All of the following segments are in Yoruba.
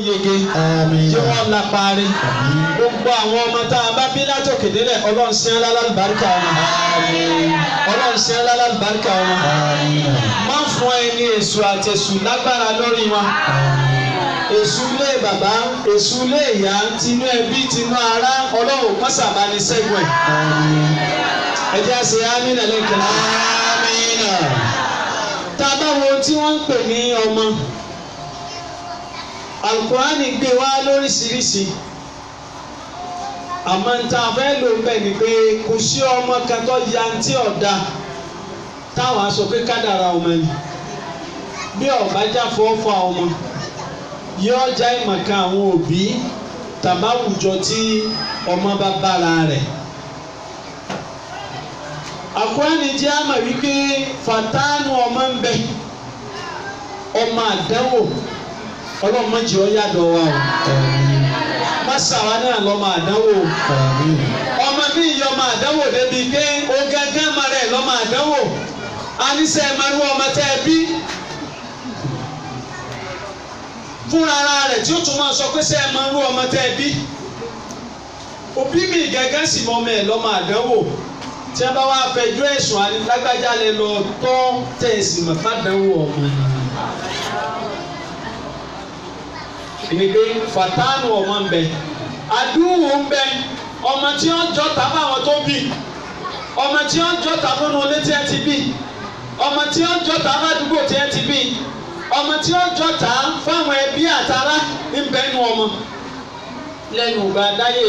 yege tí wọ́n la parí gbogbo àwọn ọmọ tá a bá bí látòkè délẹ̀ Ọlọ́run sí alálàbáríkà wọn Ọlọ́run sí alálàbáríkà wọn má fún ẹni èṣù àtẹ̀sù lágbára lórí wọn èṣù ilé bàbá èṣù ilé ìyá tinú ẹbí tinú ará Ọlọ́run kó ṣàbáni ṣẹ́gun ẹ̀ jẹ́ àṣẹ amínà lẹ́kẹ̀ẹ́ amínà tá a bá wo tí wọ́n ń pè ní ọmọ Al-Qur'ani gbé wá lóríṣiríṣi àmọ́ tá a fẹ́ lò bẹ́ẹ̀ ni pé kò sí ọmọ kan tó yantí ọ̀dà táwọn aṣọ pé kádàrá ọmọ ni bí ọba jáfọ́ fún ọmọ yóò já ìmọ̀kan àwọn òbí tàbá àwùjọ tí ọmọ bá bára rẹ̀. Al-Qur'ani jẹ́ àmọ̀ wípé fàtánù ọmọ ń bẹ ọmọ àdánwò ọlọ́mọ jẹ́ ọ yàdọ̀ wa o masawa náà lọ́mọ àdánwò ọmọ bí ìyá ọmọ àdánwò débi pé ó gángan máa rẹ̀ lọ́mọ àdánwò anísẹ́ ẹ̀mọ́rú ọmọ tẹ́ ẹ bí fúnra ara rẹ̀ tí ó tún máa sọ pé sẹ́ ẹ̀mọ́rú ọmọ tẹ́ ẹ bí òbí mi gángan sì mọ́ ọmọ ẹ̀ lọ́mọ àdánwò tí a bá wá fẹjọ́ ẹ̀sùn alágbájá lẹ lọ tọ́ tẹ̀sí mọ̀fá dánwò ọmọ ìnìgbé fàtánù ọmọ ń bẹ àdúhù ń bẹ ọmọ tí ó ń jọ tàbí àwọn tó bí ọmọ tí ó ń jọ tàbí ọ̀nà olé tí ẹ ti bí ọmọ tí ó ń jọ tàbí àdúgbò tí ẹ ti bí ọmọ tí ó ń jọ tà fáwọn ẹbí àtàrà ń bẹ nu ọmọ lẹ́nu ìgbà dáyé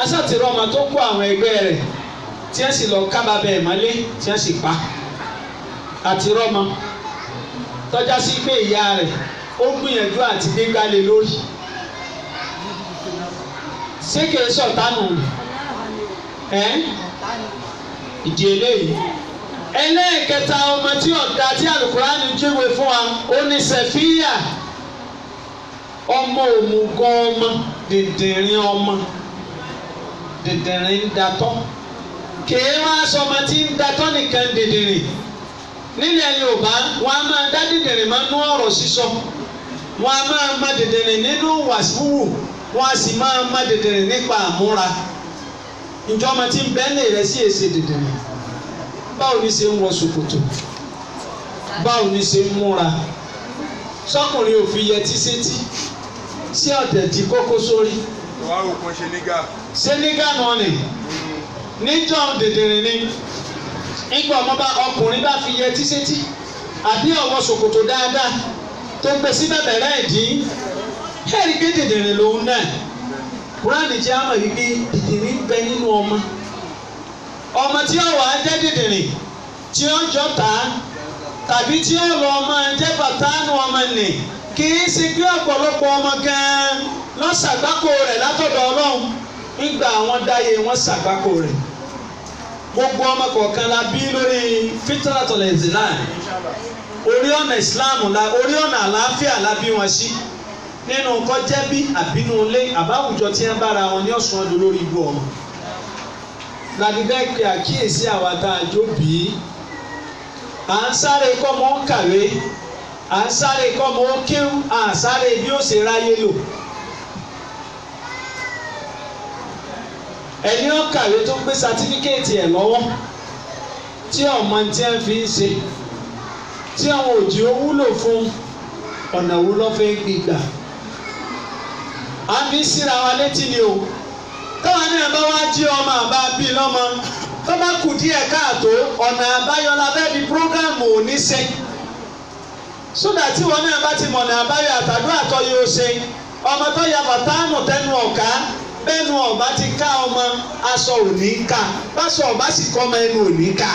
asátìrọ ọmọ tó kó àwọn ẹgbẹ́ rẹ̀ tí ẹ sì lọ kábàbẹ̀ ìmọ́lé tí ẹ sì pa àti rọ́mọ tọ́já sí pé ìyá rẹ̀ ó gbìyànjú àti gbégbálẹ̀ lórí ṣé kìí sọ̀tánù ìdí eléyìí ẹlẹ́ẹ̀kẹta ọmọ tí ọ̀dà tí Al-Qur'ani jíwe fún wa ó ní sẹ̀fíyà ọmọ òmùgọ̀ ọmọ dìndìnrín ọmọ dìndìnrín datọ́ kìí wá sọmọ tí ń datọ́ nìkan dìndìnrín nílẹ̀ Yorùbá wọn a máa dá dìndìnrín máa nú ọ̀rọ̀ sísọ wọn a máa má dìndìnrín nínú wàsíwù wọn a sì máa má dìndìnrín nípa àmúra ǹjọ́ ọmọ tí ń bẹ́ẹ̀lì rẹ̀ sí èsè dìndìnrín báwo ni ṣe ń wọ ṣòkòtò báwo ni ṣe ń múra sọkùnrin òfin yẹtí sétí sí ọ̀dẹ̀ tí kókó sórí ṣé nígà náà ni níjọ́ dìndìnrín ni nígbà ọmọ bá ọkùnrin bá fi yẹtí sétí àbí ọwọ́ ṣòkòtò dáadáa tó gbé sí bẹ̀bẹ̀rẹ̀ ìdí ẹ̀rí pé dìndìnrín lòun náà Kùránì jẹ́ àmọ̀ yìí pé dìndìnrín bẹ nínú ọmọ tí ó wà á jẹ́ dìndìnrín tí ó jọ tà á tàbí tí ó lọ máa jẹ́ bàtánù ọmọ nì kì í ṣe pé ọ̀pọ̀lọpọ̀ ọmọ gan-an lọ ṣàgbákò rẹ̀ látọ̀dọ̀ Ọlọ́run nígbà àwọn dáyé wọn ṣàgbákò rẹ̀ gbogbo ọmọ kọ̀ọ̀kan la bí lórí fitratul Islam orí ọ̀nà Islam orí ọ̀nà àlàáfíà la bí wọn sí nínú kọjá bí àbínú ilé àbáwùjọ tí wọ́n bára wọn ní ọ̀sán ọdún lórí ibú ọmọ làdìbẹ́ pé àkíyèsí àwa tá a jó bí à ń sáré kọ́ mọ́ ń kàwé à ń sáré kọ́ mọ́ ń kéwú à ń sáré bí ó ṣe ráyé lò. ẹni ó kàwé tó gbé sátífíkẹ́ẹ̀tì ẹ̀ lọ́wọ́ tí ọmọ tí wọ́n fi ń ṣe tí àwọn òjì ó wúlò fún ọ̀nà wo ló fẹ́ gbígbà. a fi síra wa létí ni o táwọn náà bá wá jí ọmọ àbá bí lọ́mọ tó bá kù díẹ̀ káàtó ọ̀nà àbáyọ lábẹ́ bí prógámù òní ṣe sódà tí wọn náà bá ti mọ̀nà àbáyọ àtàdúrà tó yóò ṣe ọmọ tó ya bàtánù tẹnu ọ̀ká bẹ́ẹ̀nu ọba ti ká ọmọ aṣọ òní ká báṣọ ọba sì kọ́ ọmọ ẹnu òní ká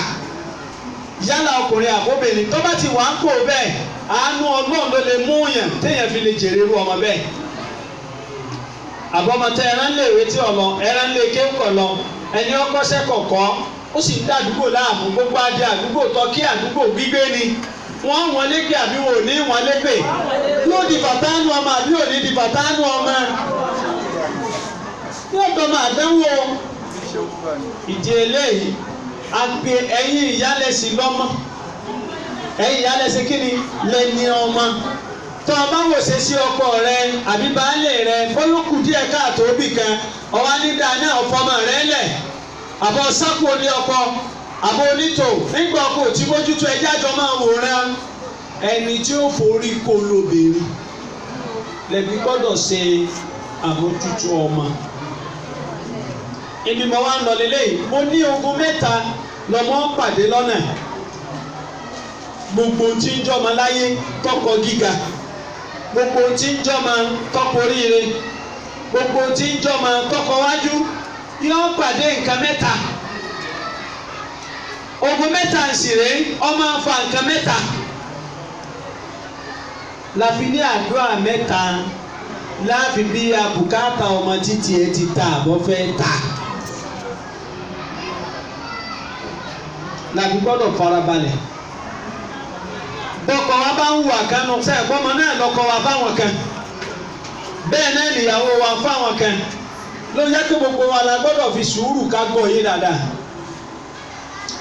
yálà ọkùnrin àbóbìnrin tó bá ti wà ń kó bẹ́ẹ̀ àánú Ọlọ́run ló lè mú yàn téèyàn fi lè jèrè irú ọmọ bẹ́ẹ̀ àbọ̀mọ̀tẹ́ ẹran lè wé tí ọlọ ẹran lè ké kọ̀ lọ ẹni ọkọ́ṣẹ́ kọ̀kọ́ ó sì ń dá àdúgbò láàmú gbogbo adé àdúgbò tọ́kí àdúgbò gbígbé ni wọ́n wọn légbè àbí wọn ò ní wọn légbè yóò di bàtánù ọmọ àbí ò ní di bàtánù ọmọ yóò dọ̀mọ̀ àdánwò ìdí eléyìí àgbè ẹ̀yin ìyálẹ̀sì lọ́mọ ẹ̀yin ìyálẹ̀sì kí ni lẹ́ni ọmọ tó o bá wò ṣe sí ọkọ rẹ àbí baálé rẹ bóyá kù díẹ̀ káàtó bì kan ọwọ́ nígbà náà ọ̀fọ̀mọ̀ rẹ lẹ̀ àbọ̀ sápò ní ọkọ àbọ̀ onítò nígbà ọkọ tí mójútó ẹjẹ́ àjọ máa wòran ẹni tí ó forí kó lóbìnrin lẹ́bi gbọ́dọ̀ ṣe àmójútó ọmọ. Ibi mo wá ń lọ lélẹ́yìí mo ní ogun mẹ́ta lọ́mọ pàdé lọ́nà gbogbo tí ń jọmọ láyé tọkọ gíga gbogbo tí ń jọmọ tọkọ oríire gbogbo tí ń jọmọ tọkọ wájú yóò pàdé nǹkan mẹ́ta ogun mẹ́ta ń sì rè ọmọ afa nǹkan mẹ́ta láfi ní àdúrà mẹ́ta láfi bí abùkátà ọmọ títí ẹ ti ta àbọ̀ fẹ́ ta láfi gbọ́dọ̀ farabalẹ̀ bọ́kọ wa bá ń wù àkànnù sẹ́yìn pọ́nmọ náà lọ́kọ wa fáwọn kan bẹ́ẹ̀ náà nìyàwó wa fáwọn kan ló yẹ kí gbogbo wa la gbọ́dọ̀ fi sùúrù ká gbọ́ yé dáadáa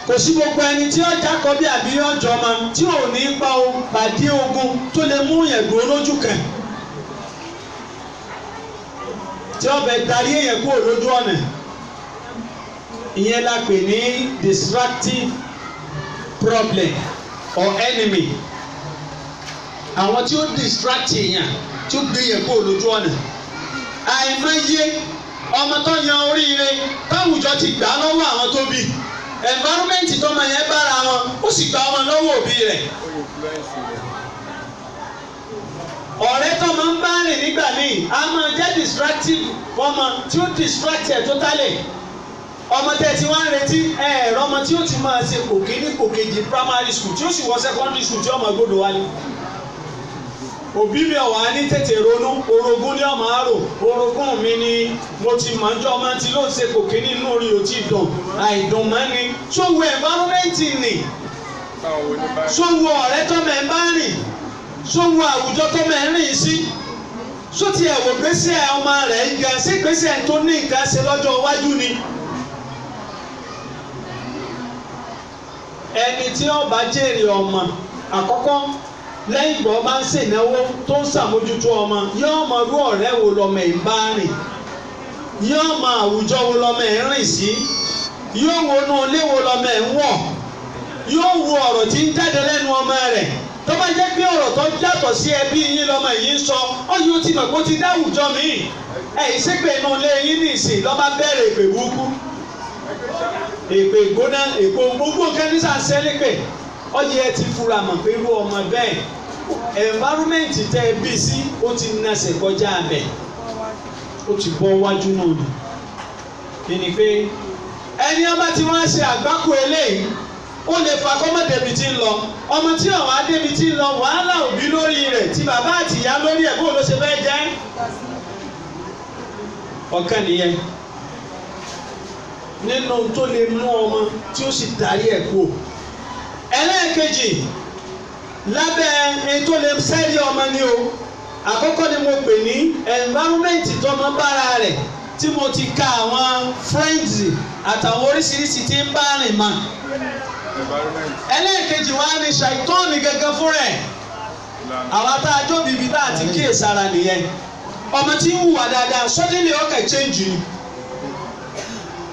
kò sí gbogbo ẹni tí ó jákọ́ bí àbí ọjọ́ ma tí ò ní pa o pàdé ogun tó lè mú yẹn dúró lójú kan tí ó bẹ darí èèyàn kúrò lójú ọ̀nà ìyẹn la pè ní distractive problem or enemy àwọn tí ó distract èèyàn tí ó gbé yẹn kúrò lójú ọ̀nà àìmọye ọmọ tó yan oríire táwùjọ ti gbà lọ́wọ́ àwọn tó bí environment tọ́mọ yẹn bára wọn ó sì gba ọmọ lọ́wọ́ òbí rẹ̀ ọ̀rẹ́ tọ́mọ ń bá rìn nígbà míì a máa jẹ́ distractive ọmọ tí ó distract ẹ̀ totally ọmọ tẹ́ ti wá ń retí ẹ̀rọ ọmọ tí ó ti máa ṣe kò kíní kò kejì primary school tí ó sì wọ secondary school tí ọmọ gbọ́dọ̀ wálé òbí mi ọ̀wá ní tètè ronú orogún ní ọmọ àrò orogún mi ni mo ti mọ̀ ọjọ́ ọmọ tí ló ń ṣe kò kíní inú orí òtí dùn àìdùn mọ́ ni sówó environment ni sówó ọ̀rẹ́ tọ́mọ ẹ̀ bá rìn sówó àwùjọ tọ́mọ ẹ̀ rìn sí sóti ẹ̀wò gbèsè ọmọ rẹ̀ ń ga sí gbèsè tó ní nǹkan ṣe lọ́jọ́ iwájú ni. Ẹni tí ó bá jèrè ọmọ àkọ́kọ́ lẹ́yìn ìgbà ọba ń ṣènáwó tó ń ṣàmójútó ọmọ yóò mọ irú ọ̀rẹ́ wo lọmọ ẹ̀ ń bá rìn yóò mọ àwùjọ wo lọmọ ẹ̀ ń rìn sí yóò wo inú ilé wo lọmọ ẹ̀ ń wọ̀ yóò wo ọ̀rọ̀ tí ń jáde lẹ́nu ọmọ rẹ̀ tó bá jẹ́ pé ọ̀rọ̀ tó yàtọ̀ sí ẹbí yín lọmọ yìí ń sọ ọ yóò ti mọ̀ pé ó ti dá àwùjọ míì ẹ̀ ìṣègbè inú ilé yín nìsín lọ́ba bẹ̀rẹ̀ ìpè burúkú èpè gbóná èpò gbogbo kẹ́nísà sẹ́lẹ̀pẹ̀ ọyẹ ti fura mọ̀ pé irú ọmọ bẹ́ẹ̀ environment tẹ́ ẹ bí sí ó ti nasẹ̀ kọjá abẹ ó ti bọ́ wájú náà ni ni pé ẹni ọba tí wọ́n ṣe àgbákò eléyìí ó lè fa kọ́mọ débi tí ń lọ ọmọ tí àwọn adébi tí ń lọ wàhálà òbí lórí rẹ̀ tí bàbá àti ìyá lórí ẹ̀ bó ló ṣe fẹ́ jẹ́ ọ̀kan nìyẹn nínú tó lè mú ọmọ tí ó sì darí ẹ̀ kú. Ẹlẹ́ẹ̀kejì lábẹ́ ètò lè sẹ́rí ọmọ ni o àkọ́kọ́ ni mo pè ní environment tọmọ bára rẹ̀ tí mo ti ka àwọn friends àtàwọn oríṣiríṣi tí ń bá rìn mọ́. Ẹlẹ́ẹ̀kejì wá ní ṣàìtọ́ọ̀nì gẹ́gẹ́ fún rẹ̀ àwa tá a jó bìbí tá a ti kíyèsára nìyẹn ọmọ tí ń hùwà dáadáa suddenly ọkàn change ni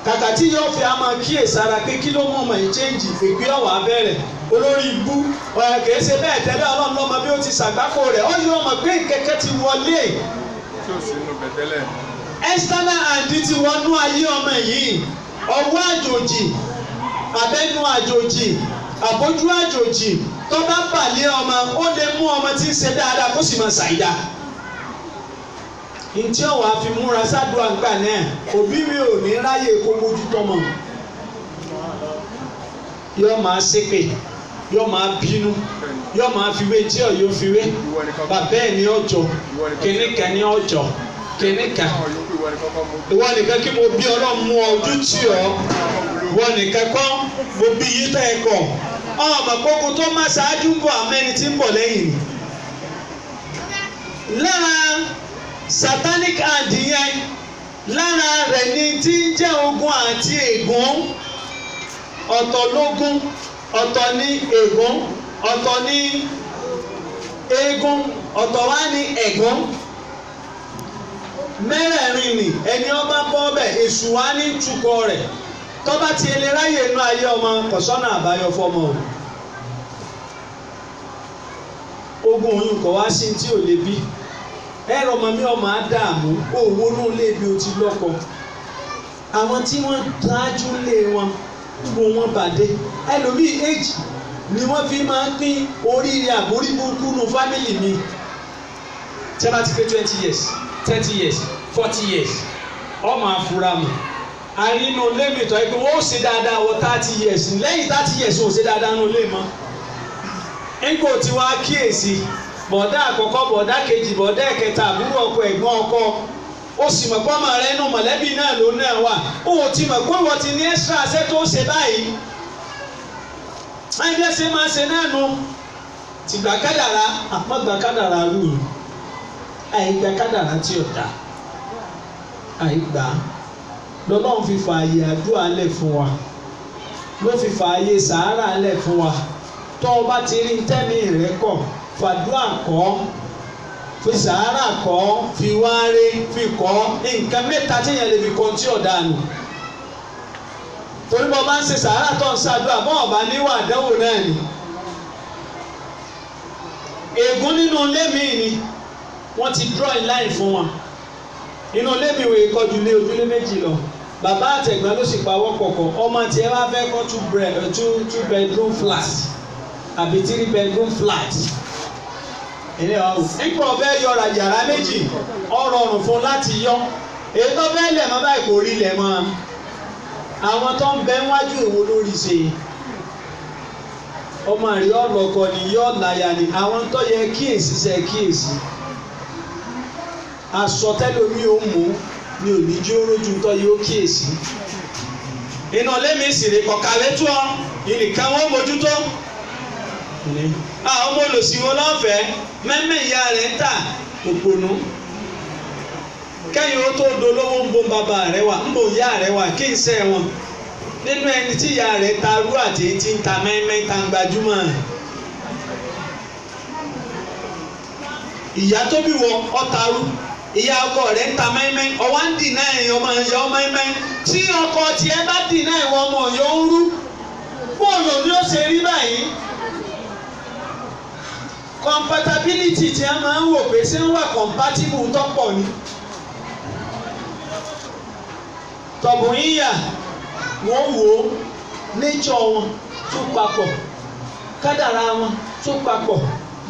kàkà tí yóò fi àmọ́ kíyèsára pé kí ló mú ọmọ yìí change ìgbé ọ̀wà abẹ́rẹ́ olórí ibú ọ̀rẹ́ kìí ṣe bẹ́ẹ̀ tẹ́lẹ̀ ọlọ́run lọ́mọ bí ó ti ṣàgbákò rẹ̀ ó yọ ọmọ pé kẹ̀kẹ́ ti wọlé tí ó sì nù bẹ̀tẹ́lẹ̀. external hand ti wọnú ayé ọmọ yìí ọwọ́ àjòjì abẹ́nu àjòjì àbójú àjòjì tó bá bàlẹ́ ọmọ ó lè mú ọmọ tí ń ṣe dáadáa kó sì máa ṣàìdá ntí ọwọ àfi múra sádùn àgbà náà òbí mi ò ní ráyè kó mójútó mọ yóò máa ṣépè yóò máa bínú yóò máa fiwé tí ọ yóò fiwé bàbá ẹ ní ọjọ́ kìnìkan ní ọjọ́ kìnìkan ìwọ nìkan kí mo bí Ọlọ́run mú ojú tì ọ ìwọ nìkan kọ́ mo bí yí tẹ́ ẹ kọ́ ọmọ gbogbo tó má ṣáájú ń bọ̀ àmẹ́ni tí ń bọ̀ lẹ́yìn lára satanic hand yẹn lára rẹ̀ ni tí ń jẹ́ ogun àti ègún ọ̀tọ̀ lógún ọ̀tọ̀ ní ègún ọ̀tọ̀ ní eégún ọ̀tọ̀ wá ní ẹ̀gbọ́n mẹ́rẹ̀ẹ̀rin ni ẹni ọba bọ́ bẹ̀ èṣù wá ní tukọ̀ rẹ̀ tọ́ba ti lè ráyè inú ayé ọmọ kọ̀sọ́nà àbáyọ fọmọ o ogun oyún kọ̀ wá sí tí ò lè bí ẹ̀rọ ọmọ mi ọmọ á dààmú owó náà lè bí o ti lọ́kọ àwọn tí wọ́n dájú lé wọn gbogbo wọn bàdé ẹlòmíì éjì ni wọ́n fi máa ń pín oríire àbórí burúkú nu fámìlì mi tí a bá ti pé 20 years 30 years 40 years ọmọ àfúrà mi àrínú lémi tọ́ ẹgbẹ́ wọ́n ó ṣe dáadáa wọ 30 years lẹ́yìn 30 years ó ṣe dáadáa nù lé mọ́ nígbò tí wàá kíyèsí bọ̀dá àkọ́kọ́ bọ̀dá kejì bọ̀dá ẹ̀kẹta àbúrò ọkọ ẹ̀gbọ́n ọkọ ó sì mọ̀ pé ọmọ rẹ nù mọ̀lẹ́bí náà ló náà wà ó ti mọ̀ pé wọ́n ti ní extra ṣe tó ṣe báyìí ẹgbẹ́ ṣe máa ṣe náà nu tìgbà kádàrá àpọ̀gbà kádàrá rú yìí àìgbà kádàrá tí ò dá àìgbà lọ́lọ́run fi fààyè àdúrà lẹ̀ fún wa ló fi fààyè sàárà lẹ̀ fún wa tó o bá ti rí tẹ́mi rẹ̀ kọ̀ fàdúrà kọ́ fi sàárà kọ́ fi wáre fi kọ́ nǹkan mẹ́ta téèyàn lè fi kọ́ tí ò dá nù torí bọ́ bá ń ṣe sàárà tó ń ṣàdúrà bọ́ ọ̀bá níwà àdánwò náà ni ègún nínú ilé mi ni wọ́n ti draw in line fún wọn inú ilé mi wòye kọjú lé ojúlé méjì lọ bàbá àtẹ̀gbọ́n ló sì pawọ́ pọ̀kọ̀ ọmọ tiẹ̀ wá fẹ́ kọ́ two bedroom flat àbí 3 bedroom flat nígbà ọbẹ̀ yọra yàrá méjì ọ̀rọ̀ ọ̀rùn fún láti yọ èyí tó fẹ́ lẹ̀ mọ́ báyìí kò rí lẹ̀ mọ́ àwọn tó ń bẹ wájú èwo lórí ṣe ọmọ àrí ọlọ́kọ ni yọ láyà ni àwọn tó yẹ kíyèsí ṣe kíyèsí aṣọ tẹ́lómi ò mú ni ò ní jí ó rójú tó yẹ ó kíyèsí iná lẹ́mí ìsìrè kọ̀kàwé tó ọ ìnìkan wọ́n mójútó àwọn ọmọ olùsìnwó lọ́fẹ̀ẹ́ mẹ́mẹ́ ìyá rẹ̀ ń tà òpònú kẹ́yìn ó tó dolówó ń bo bàbá rẹ̀ wà ń bo ìyá rẹ̀ wà kí n sẹ́ wọn nínú ẹni tí ìyá rẹ̀ ta rú àti tí ń ta mẹ́mẹ́ ta ń gbajúmọ̀ ìyá tó bí wọ ọ̀tarú ìyá ọkọ rẹ̀ ń ta mẹ́mẹ́ ọwọ́ ń dì náà ẹ̀yìn ọmọ ìyá ọmọ mẹ́mẹ́ tí ọkọ tiẹ̀ bá dì náà ìwọ ọmọ ọ̀yọ́ ń rú bóòlù ni ó ṣe rí báyìí compatibility tí a máa ń wò pé ṣé ń wà compatible tó pọ̀ ni tọ̀bùn yíyà wọ́n wò ó nature wọn tó papọ̀ kádàrá wọn tó papọ̀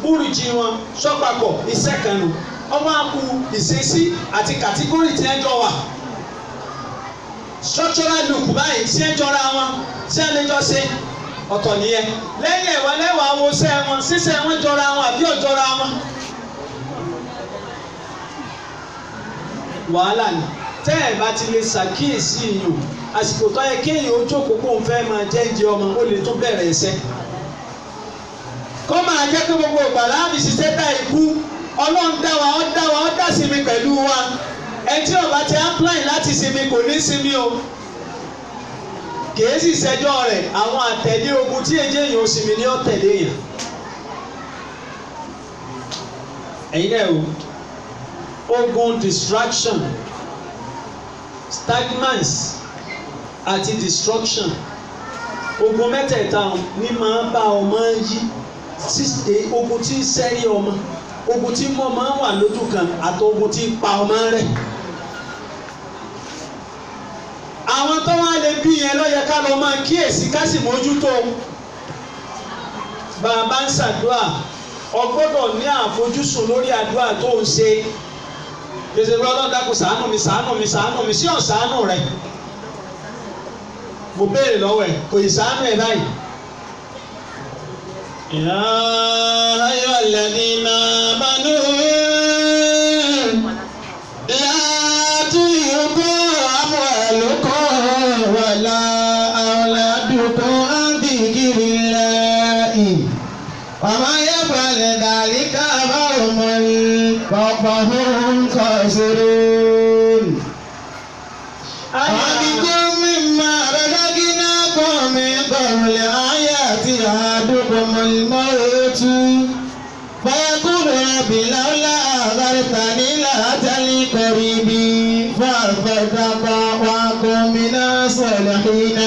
búrìjì wọn tó papọ̀ iṣẹ́ kan nù ọmọ àkú ìṣesí àti kàtígórì tí ẹ jọ wà structural look báyìí tí ẹ jọra wọn tí ẹ lè jọ ṣe ọ̀tọ̀ nìyẹn lẹ́yìn ẹ̀wọ̀n lẹ́wọ̀ àwọn ṣẹ́ wọn ṣíṣẹ́ wọn jọra wọn àbí ọ̀jọra wọn wàhálà ni tẹ́ ẹ̀ bá ti lè ṣàkíyèsí yìí àsìkò tó yẹ kéèyàn ó jókòó kó ń fẹ́ máa jẹ́ǹjẹ́ ọmọ ó lè tún bẹ̀rẹ̀ ẹsẹ̀ kó máa jẹ́ pé gbogbo ìgbà láàbì ṣiṣẹ́ dá ikú ọlọ́run dá wa ó dá sinmi pẹ̀lú wa ẹ tí ọba ti apply láti sinmi kò ní sinmi o kìí sì ṣẹjọ́ rẹ̀ àwọn àtẹ̀lé ogun tí èjì èèyàn òsìmí ni ó tẹ̀lé yàn ẹ̀yin náà o ogun distraction stagnance àti destruction ogun mẹ́tẹ̀ẹ̀ta ní máa bá ọmọ yí sísè ogun tí ń sẹ́rí ọmọ ogun tí mọ́ máa wà lójú kan àti ogun tí ń pa ọmọ rẹ̀ àwọn tó wá lè bí yẹn ló yẹ ká lọ máa kíyèsí ká sì mójútó bàbá ń ṣàdúrà o gbọ́dọ̀ ní àfojúsùn lórí àdúrà tó ń ṣe gbèsè bí ọlọ́run dákun ṣàánú mi ṣàánú mi ṣàánú mi sí ọ̀ṣàánú rẹ̀ mo béèrè lọ́wọ́ ẹ̀ kò ì ṣàánú ẹ̀ báyìí. Ya ayyuhal ladhina amanu la tulhikum amwalukum wala awladukum an dhikrillahi wa man yaf'al dhalika fahum khasirun. Anfiqu mimma razaqnakum min qabli أحدكم الموت فيقول رب لولا أخرتني إلى أجل قريب فأصدق وأكن من الصالحين.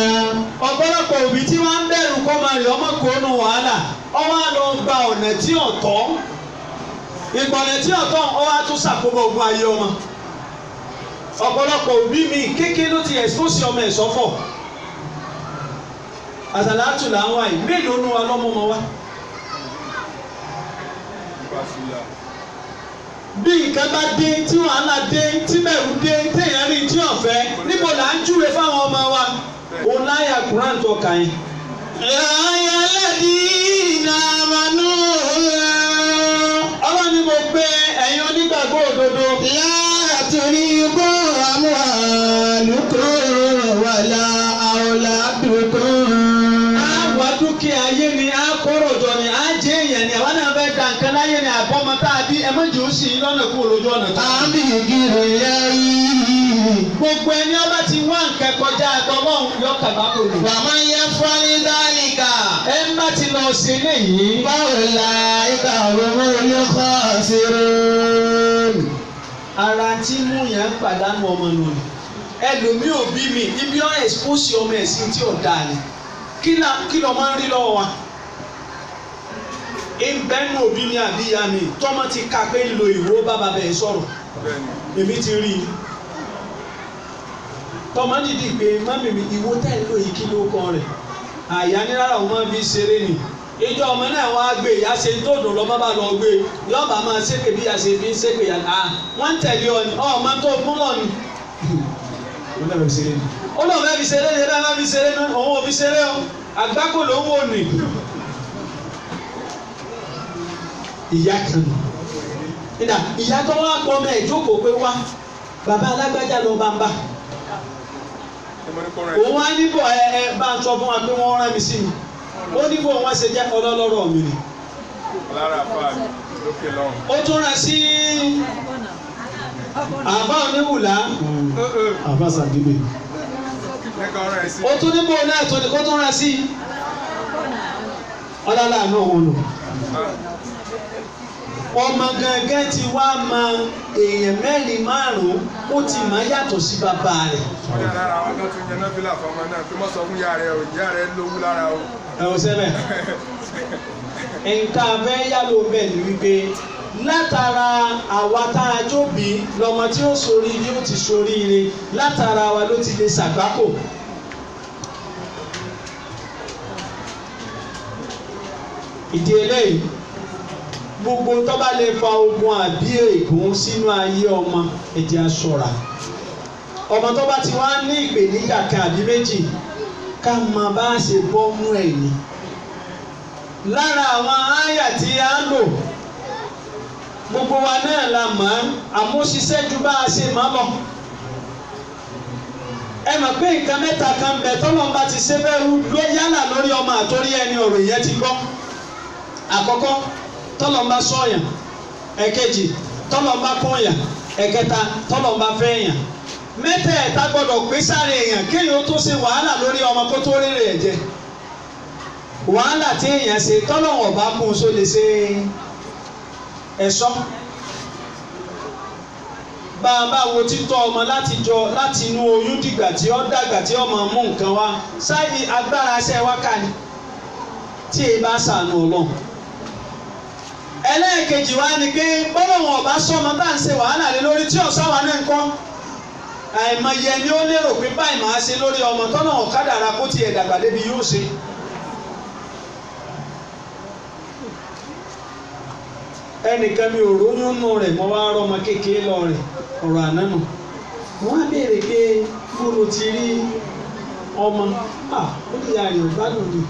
ọ̀pọ̀lọpọ̀ òbí tí wọ́n ń bẹ̀rù kọ́ máa rí ọmọ kónú wàhálà ọwọ́ á lọ gba ọ̀nà tí ò tọ́ ìgbọ̀nà tí ò tọ́ ọwọ́ á tún ṣàkóbá ogun ayé ọmọ. ọ̀pọ̀lọpọ̀ òbí mi kékeré ló ti expose ọmọ ẹ̀ sọ́fọ̀ àtàlátù là ń wá yìí mélòó nu wa lọ́mọ ọmọ wa. bí nǹkan bá dé tí wàhálà dé tí bẹ̀rù dé téèyàn rí tí ọ̀fẹ́ níbo là ń júwe fáwọn ọmọ wa o láyà Quran tó kà yín. يا أيها الذين آمنوا ọlọ́ni mo gbé ẹ̀yin onígbàgbọ́ òdodo. لا تلهكم أموالكم ولا أولادكم. àwa dúkìá ayé ni a kọ́rọ̀ jọ ni a jẹ́ èèyàn ni àwọn náà fẹ́ da nǹkan láyé ni àbọ̀mọ́ tá a bí ẹ má jẹ́ ó sì lọ́nà kúrò lójú ọ̀nà tó. àmì ìgìrì yẹ́yì. gbogbo ẹni ọba ti wá nǹkan kọjá àtọ́lọ́hún yọ kàbá kò lò. wàmọ́ yẹ fọ́lí dálíkà. ẹ ń bá ti lọ sí eléyìí. báwo la ìka òwò olùkọ́ ṣeré. ara tí mú yẹn ń pàdánù ọmọ nù ni ẹlòmíì òbí mi ibi ọ expose ọmọ ẹ̀ sí tí ò dáa ni kí lọ máa ń rí lọ́wọ́ wa. ìbẹ́nu òbí mi àbí ìyá mi tọ́mọ ti ka pé lo ìwó bàbá bẹ́ẹ̀ sọ̀rọ̀ èmi ti rí i. tọ́mọ dìdí pé mọ́mí mi ìwó tẹ̀ ń lò yìí kí ló kọ́ rẹ̀ àyà ní rárá òun máa fi ṣeré ni ìjọ ọmọ náà wá gbé ìyá ṣe tó dùn lọ́mọ bá lọ gbé yọba máa ṣépè bí ìyá ṣe fi ń ṣépè yá wọ́n ń tẹ̀lé ọ ni ọmọ tó fún lọ ni. ó lọ fẹ́ fi ṣeré ni ẹ̀dá máa fi ṣeré ni òun ò fi ṣeré o àgbákò ló ń wò ní. ìyá kan nù ìyá tó wá pọ̀ mẹ́ ìjókòó pé wá bàbá alágbájá ló bá ń bá òun wá níbò ẹ bá ń sọ fún wa pé wọ́n rán mi sí mi ó níbò wọn ṣe jẹ́ ọlọ́lọ́rọ̀ mi ni. ó tún rán sí àbá oníwùlá àbá sàdébè ó tún níbò náà tó ní kó tún rán sí ọlọ́lá àná òun nù. ọmọ gangan ti wá ma èèyàn mẹ́rin márùn-ún ó ti máa yàtọ̀ sí bàbá rẹ̀. ọjà lára àwọn kan tún yẹn náà fílà fọmọ náà tó mọ̀ sọ fún ìyá rẹ̀ lówó lára o. ẹ ò sẹ́bẹ̀ nǹkan abẹ́ yálò bẹ́ẹ̀ ni wípé látara àwa tá a jóbi lọmọ tí ó ṣoríire ó ti ṣoríire látara wa ló ti lè ṣàgbákò. ìdí eléyìí gbogbo tó bá lè fa ogun àbí ègún sínú ayé ọmọ ẹ jẹ́ á ṣọ́ra. ọmọ tó bá ti wá ní ìpèníjà kan àbí méjì ká mọ bá a ṣe bọ́ mú ẹ̀yìn. lára àwọn àyà tí a ń lò gbogbo wa náà la mọ̀ àmúṣiṣẹ́ ju bá a ṣe mọ̀ lọ. ẹ mọ̀ pé nǹkan mẹ́ta kan bẹ̀ tọ́lọ́ bá ti ṣe bẹ́ẹ̀ ló yálà lórí ọmọ àtórí ẹni ọ̀rọ̀ ìyẹn ti gbọ́. àkọ́kọ́ tọ́lọ́mbà sọ̀yàn ẹ̀kejì tọ́lọ́mbà kọ̀yàn ẹ̀kẹta tọ́lọ́mbà fẹ́yàn mẹ́tẹ̀ẹ̀ta gbọ́dọ̀ pé sáré èèyàn kéèyàn tó ṣe wàhálà lórí ọmọ kó tó rere ẹ̀ jẹ wàhálà tí èèyàn ṣe tọ́lọ́wọ̀n bá kún un só lè ṣe ẹ̀ṣọ́. bá a bá wo títọ́ ọmọ láti inú oyún dìgbà tí ó dàgbà tí ó máa mú nǹkan wá sáyé agbára ṣe wákà ni tí èyí bá ṣàánú Ọlọ́run. ẹlẹ́ẹ̀kejì wa ni pé bọ́lọ̀wọ̀n ọba sọ́mọ bá ń ṣe wàhálà lé lórí tí ọ̀sán wa náà ń kọ́ àìmọye ni ó lérò pé báyìí máa ṣe lórí ọmọ tọ́nà ọ̀kadà kó tiẹ̀ dàgbà débi yóò ṣe. ẹnìkan mi ò róyún nù rẹ̀ mo wá rọ́mọ kékeré lọ rẹ̀ ọ̀rọ̀ àná nù wọ́n á béèrè pé bó ló ti rí ọmọ ó lè yà rẹ̀ ò bá lò ní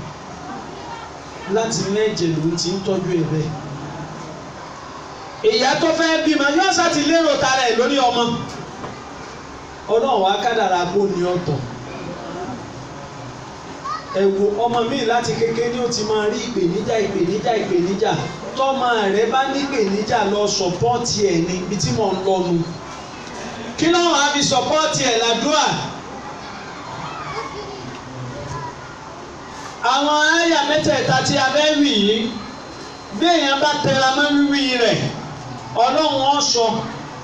láti mẹ́jẹ̀ ló ti ń tọ́jú ẹ̀ bẹ́ẹ̀. ìyá tó fẹ́ bímọ yóò ṣàti lérò tara ẹ̀ lórí ọmọ ọlọ́run wa kádàrá bó ní ọ̀tọ̀. ẹ wo ọmọ mi láti kékeré ni ó ti máa rí ìpèníjà tọ́mọ rẹ̀ bá ní ìpèníjà lọ sọ̀pọ́ọ̀tì ẹ̀ ní ibi tí mò ń lọ́nu. kí ló wàá fi sọ̀pọ́ọ̀tì ẹ̀ làdúrà. àwọn àyà mẹ́tẹ̀ẹ̀ta tí a fẹ́ wí yìí bí èèyàn bá tẹra mọ́ wíwí rẹ̀ ọlọ́run ó sọ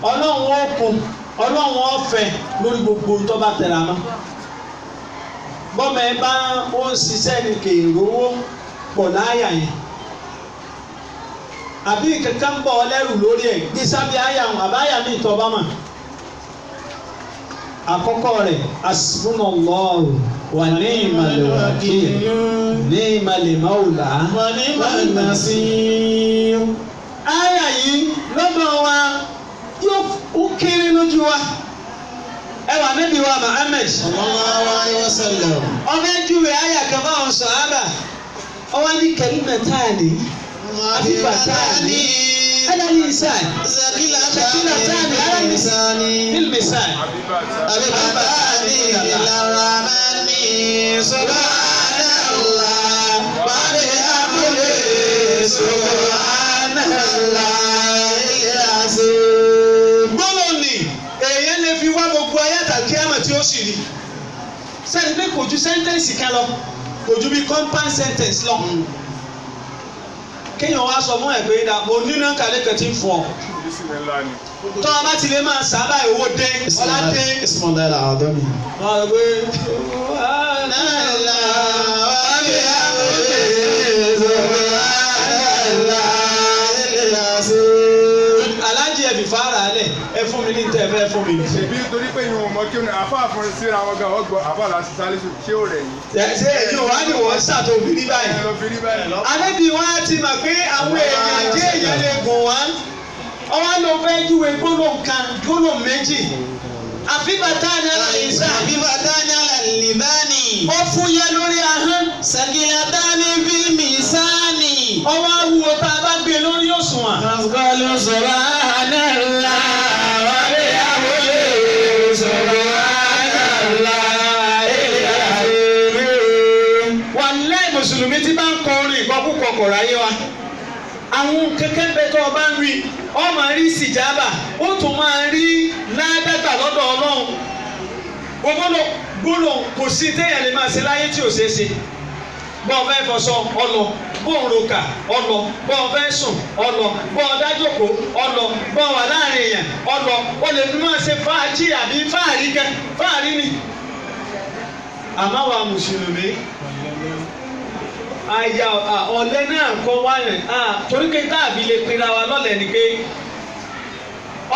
ọlọ́run ó kún ọlọ́run ó fẹ́ lórí gbogbo tó bá tẹ̀ra mọ́ bọ́mọ ẹ bá ó ń ṣiṣẹ́ ní kèrówó pọ̀ láyà yẹn àbí kankan bọ̀ ọlẹ́rù lórí ẹ̀ gbé sábẹ́ àyà wọn àbáyà mi ìtọ́ bá mà àkọ́kọ́ rẹ̀ asbunallahu wa ni'mal wakil ni'mal mawla wa ni'man nasir. Àyà yìí lọ́dọ̀ wa yóò kéré lójú wa ẹ wà níbi wa Muhammad sallallahu alaihi wasallam. ọmọ ẹjúwe àyà kan báwọn sàhábà ọwọ́ ní kalimatani habibatani ala lisan sakilatani ala lisani fil misan habibatani ila rahmani subhanallah wa bihamdihi subhanallah gbọ́dọ̀ ni èèyàn lè fi wá gbogbo ayáta kí á mọ̀ tí ó sì rí sẹ́ni pé kò ju sẹ́ńtẹ́ǹsì kan lọ kò ju bí compound sentence lọ kéèyàn wá sọ fún ẹ pé onínà kàlẹ́ kan ti ń fọ tọ́ ọ bá ti lè máa sábà owó dé ọlá dé. ismaila al-adami. wọ́n sọ pé alájí ẹ̀ fi fara alẹ̀ ẹ fún mi ní tẹ́ ẹ fẹ́ fún mi. ṣèbí torí pé ìwọ̀n mọ́ kí ó ní àfáà fún síra wọn gan ọgbọ́n àfáà láti sálíṣù ṣé ò rẹ̀ yìí. ṣé èyí ò wá ní wọ́n ṣàtò òbí báyìí. alẹ́bí wọn á ti mọ̀ pé àwọn èèyàn jẹ́ èèyàn lè gùn wá ọwọ́ ló fẹ́ júwe gbólóhùn kan gbólóhùn méjì àfibàtàní àlàyésà habibatani ala libani. ó fúyẹ́ lórí ahọ́n sakilatani fil misani. ọwọ́ awúwo tá a bá gbé lórí òṣùwọ̀n. Qalu subhanallah wa bihamdihi subhanallah. Wàláhì mùsùlùmí tí bá ń kọ orin ìkọkúkọ kò ráyé wa àwọn kẹ̀kẹ́ bẹ tó o bá ń rí ọ máa rí sìjábà ó tún máa rí ládàgbà lọ́dọ̀ Ọlọ́run gbọ́dọ̀ kò sí téèyàn lè máa ṣe láyé tí ò ṣeé ṣe bọ́ ọ fẹ́ fọṣọ ọlọ bọ́ ọ roka ọlọ bọ́ ọ fẹ́ sùn ọlọ bọ́ ọ dájòkó ọlọ bọ́ ọ wà láàrin èèyàn ọlọ o lè fi máa ṣe fàájì àbí fáàrí ni àmọ́ wa mùsùlùmí àyà ọ̀lẹ náà kọ́ wáyà torí pé táàbí lè pinra wa lọ́lẹ̀ ni pé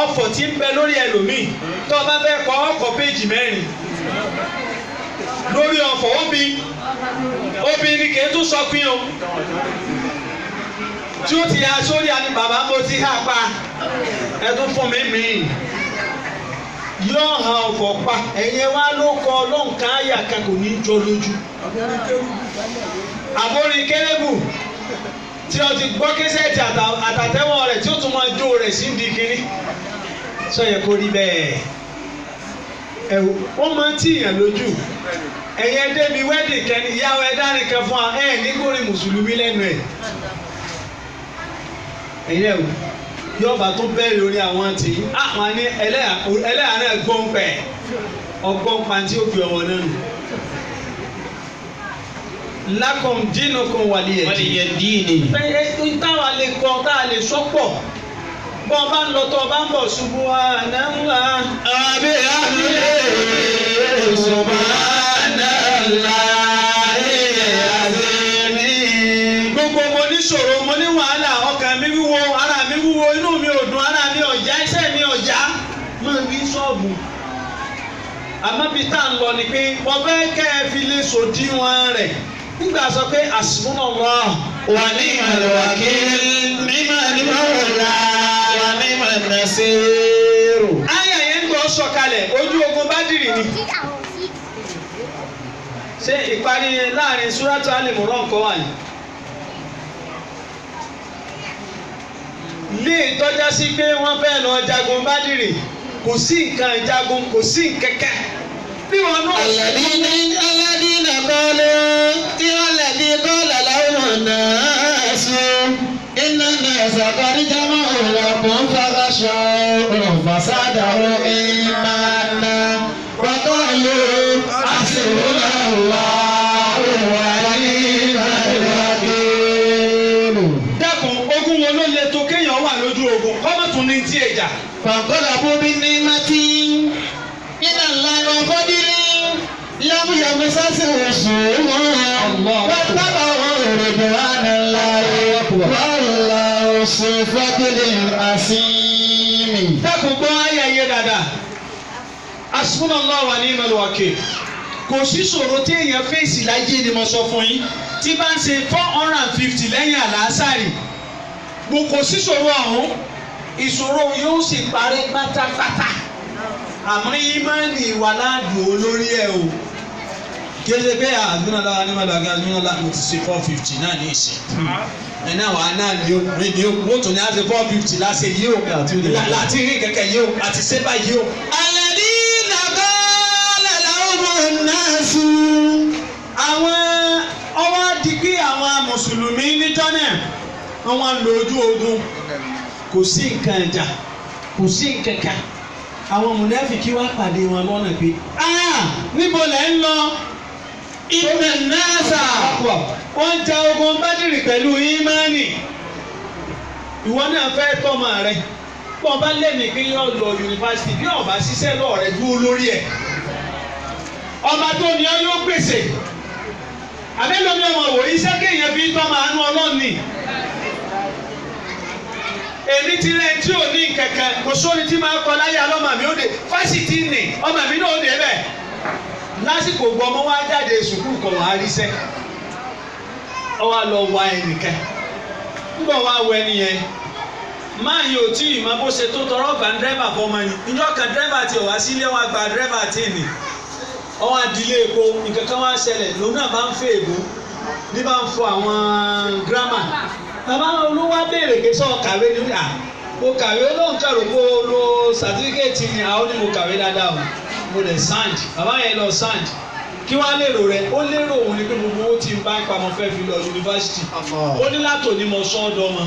ọ̀fọ̀ tí ń bẹ lórí ẹlòmíì tó o bá fẹ́ kọ́ ọkọ̀ péjì mẹ́rin lórí ọ̀fọ̀ obìnrin ni kìí tún sọ pín o tí ó ti ya sórí àní bàbá mo ti hà pa ẹ tún fún mi mìíràn yóò hàn ọ̀fọ̀ pa ẹ̀yẹ wa ló kọ lóǹkà àyà kan kò ní jọ lójú àbórin kérébù tí o ti gbọ́ késẹ́ẹ̀tì àtàtẹ́wọ́ rẹ̀ tí ó tún máa jó rẹ̀ sí di kiri sọ yẹ kó rí bẹ́ẹ̀ ẹ̀wù wọ́n máa ń tìyàn lójú ẹ̀yẹ débi wẹ́dì kẹ́ni ìyàwó ẹ̀dá nìkan fún wa ẹ̀ nígbòrí mùsùlùmí lẹ́nu ẹ̀ ẹ̀yẹ o yọba tó bẹ̀rẹ̀ orí àwọn tì í àwọn ní ẹlẹ́yà náà gbọ́n pẹ̀ ọgbọ́n pàǹtí ó fi ọwọ́ náà nù. Lakum dinukum waliya dini. Táwa lè kọ́ tá a lè sọ́pọ̀ bọ́ ọ bá ń lọ tó ọ bá ń bọ̀ subhanallah. Bihamdihi subhanallah. Gbogbo mo ní ṣòro mo ní wàhálà ọkàn mi wúwo ara mi wúwo inú mi ò dùn ara mi ò já iṣẹ́ mi ò já máa ń rí ṣọ́ọ̀bù. Àmọ́ bí tá à ń lọ ni pé wọ́n fẹ́ kẹ́ ẹ fi lè sòdiwọ̀n rẹ̀ nígbà sọ pé hasbunallah Wa ni'mal wakil, ni'mal mawla, wa ni'man nasir. Àyà yẹn gbọ́ sọ̀kalẹ̀ ojú ogun Bádìrì ni. Ṣé ìparí láàrin Súrátù Al-Imran kọ́ wà ní? Lé ìtọ́já sí pé wọ́n fẹ́ lọ jagun Bádìrì kò sí nǹkan ìjagun kò sí nkẹ́kẹ́. Bí wọn náà. Alladhina qalu alladhi qala lahum an-nas inna an-nasa qad jama'u lakum fakhshawhum fazadahum imanan wa qalu hasbunallahu wa ni'mal wakeel. Dákun ogun wo ló le tó kéèyàn wà lójú ogun kọ́mọ̀ tún ní فانقلبوا بنعمة من الله وفضل لم يمسسهم سوء واتبعوا رضوان الله والله ذو فضل عظيم. dákun gbọ́ ayẹyẹ dáadáa asúnmọ́lá wà ní ìmọ̀lúwàkè kò sí ṣòro tí èèyàn fèsì láyé ni mo sọ fún yín tí bá ń ṣe 450 lẹ́yìn àlàásàrì kò sí ṣòro ọ̀hún ìṣòro yóò sì parí pátápátá àmọ́ ìmọ̀ọ́nì wà ládùn olórí ẹ̀ o kéde pé àgbẹ̀nàlá anímọ̀lúwàkè àgbẹ̀nàlá mo ti ṣe 450 náà ní ìsìn ẹ̀nà wà náà ni o mọ́tò ní àti 450 láṣẹ yìí o láti rí kẹ̀kẹ́ yìí o àti sẹ́bà yìí o. الذين قال لهم الناس àwọn ọwọ́ di pé àwọn mùsùlùmí níjọ́ náà wọ́n lò ojú ogun kò sí nǹkan ẹ̀jà kò sí nǹkan kan àwọn mùnáfíkí wá pàdé wọn lọ́nà pé níbo lẹ́ ń lọ. إن الناس wọ́n ja ogun Bádìrì pẹ̀lú ìmánì ìwọ náà fẹ́ tọ́mọ rẹ bọ́n bá lẹ́mìí pé yóò lọ yunifásitì bí ọba ṣiṣẹ́ lọ́ọ̀ rẹ dúró lórí ẹ̀ ọba tó ní ọ yóò gbèsè àbẹ́lómi ọmọ wò iṣẹ́ kéèyàn fi tọ́mọ àánú ọlọ́ọ̀ni èmi ti rẹ̀ tí ò ní kankan kò sóni tí máa kọ láyé alọ́mọ mi ó de fásitì nì ọmọ mi náà ó de bẹ́ẹ̀ lásìkò gbọ́ ọmọ wa jáde sùkúù kan wàá ríṣẹ́ ọ wá lọ wá ẹnìkan nígbà wá wọ ẹni yẹn máa yóò tí ì máa bó ṣe tó tọrọ gba dírẹ́bà fọmọ ni ìjọ kan dírẹ́bà tí ò wá sílé wọn gba dírẹ́bà tí nì ọ wá dilé epo nǹkan kan wá ṣẹlẹ̀ lòun náà bá ń fẹ́ èbó ní bá ń fọ àwọn gírámà bàbá olówó béèrè pé sọ kàwé ni mo kàwé olóhùn kàrò kó lo sàtífíkẹ́ẹ̀tì ni àwọn ni mo kàwé dáadáa o mo lè sand bàbá yẹn lọ sand kí wọ́n á lérò rẹ̀ ó lérò òun ni pé gbogbo owó tí ń bá ń pamọ́ fẹ́ fi lọ yunifásitì ó ní látò ní mo sọ ọ́ dọ́mọ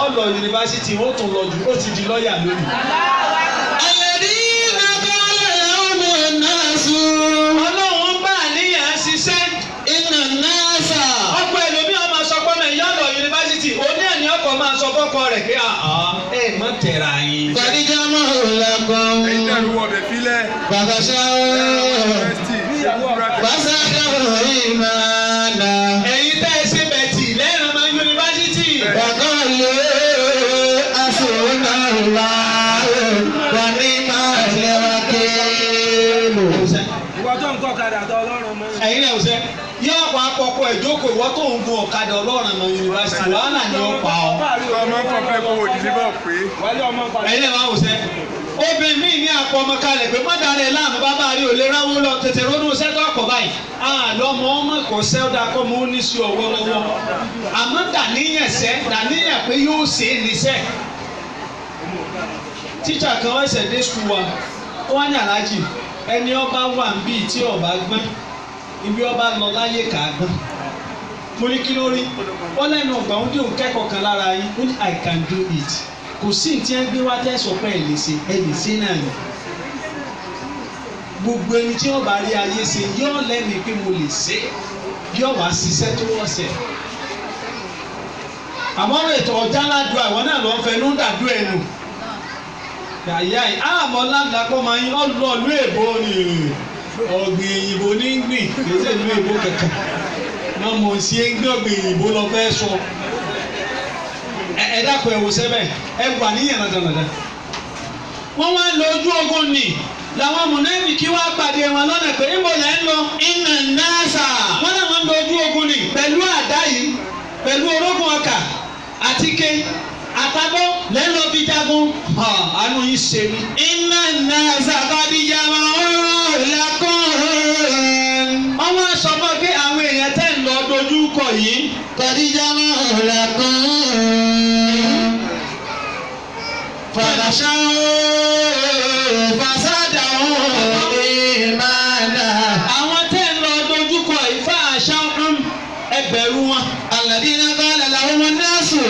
ọ̀ lọ yunifásitì ó tún lọ jù ó ti di lọ́ọ̀yà lónìí. الذين قال لهم الناس ọlọ́run bá àníyàn ṣiṣẹ́ إن الناس ọ̀pọ̀ ẹlòmíì ọmọ sọ pé ọmọ ìyá lọ yunifásitì òní ẹni ọkọ máa sọ fọ́kọ rẹ̀ pé ẹ mọ̀ tẹ̀ra yín. قد جمعوا لكم ẹ̀yin dẹ́rù wọ̀bẹ̀ fílẹ̀ فخشوا فزادهم إيمانا ẹ̀yin tẹ́ ẹ ṣe bẹ̀tì lẹ́nu ọmọ yunifásitì. وقالوا حسبنا الله ونعم الوكيل. ìwọ tó ń kọ́ kadà tó ọlọ́run mọ́. ẹ̀yin náà ṣe yóò pa àkọ́kọ́ ìjókòó ìwọ tó ń gun ọ̀kadà ọlọ́run ọmọ yunifásitì wàhálà ni ó pa ọ́. ọmọ kan fẹ́ kó o dìde bọ̀ pé. ẹ̀yin náà máa wò sẹ́ obìnrin míì ní àpò ọmọ kalẹ̀ pé má darí ẹ̀ láàmú bàbá rí ò lè ráwó lọ tètè ronú sẹ́tọ̀ ọkọ̀ báyìí àlọ́mọ ọmọ kò sẹ́ ọ́ dáa kọ́ mọ́ ó ní sí ọwọ́ lọ́wọ́ àmọ́ dàníyàn pé yóò ṣe é níṣẹ́. tíṣà kan wọ́n ṣẹ̀ dé skul wa ó wá ní aláàjì ẹni ọba wà ń bí tí ọba gbọ́n ibi ọba lọ láyé kà á gbọ́n mo ní kí ló rí ó lẹ́nu ọgbà ó dé òun kẹ́kọ̀ọ́ kan lára yín ó ní I can do it kò sí ní tí ẹ gbé wá tẹ́ sọ pé ẹ lè ṣe náà ni gbogbo ẹni tí wọ́n bá rí ayé ṣe yóò lẹ́mìí pé mo lè ṣe yóò wá ṣiṣẹ́ tó wọ́n ṣe àmọ́ ètò ọ̀já ládùú àwọn náà lọ́ọ́ fẹ́ ló ń dàdú ẹ̀ nù yàyà yìí àmọ́ ládàpọ̀ máa ń ọlọ́ọ̀lú èbó ni ọ̀gbìn èyìnbó ní gbìn kì í ṣe ìlú èbó kẹ̀kẹ́ wọ́n mọ̀ sí ẹgbẹ́ ọ̀gbìn èyìnbó lọ fẹ́ sọ ẹ dákun ẹ wò sẹ́bẹ̀ ẹ wà níyàn nàdànàdà wọ́n wá lọ ojú ogun nì làwọn mùnáfíkí wá pàdé wọn lọ́nà pé níbo lẹ́ ń lọ Inna nasa. wọ́n náà wọ́n ń lọ ojú ogun nì pẹ̀lú àdá yìí pẹ̀lú orógùn ọkà àtíké àtàbọ̀ lẹ́nu fi jagun àánú yìí ṣe mí. Inna nasa qad jama'u lakum. wọ́n wá sọ fún pé àwọn èèyàn tẹ̀ ń lọ dojú kọ yìí. Qad jama'u lakum. Fakhshaw fazadahum imana. àwọn tẹ̀ ń lọ dojú kọ yìí fa àṣà ẹgbẹ̀rún wọn. Alladhina qala lahumu nnasu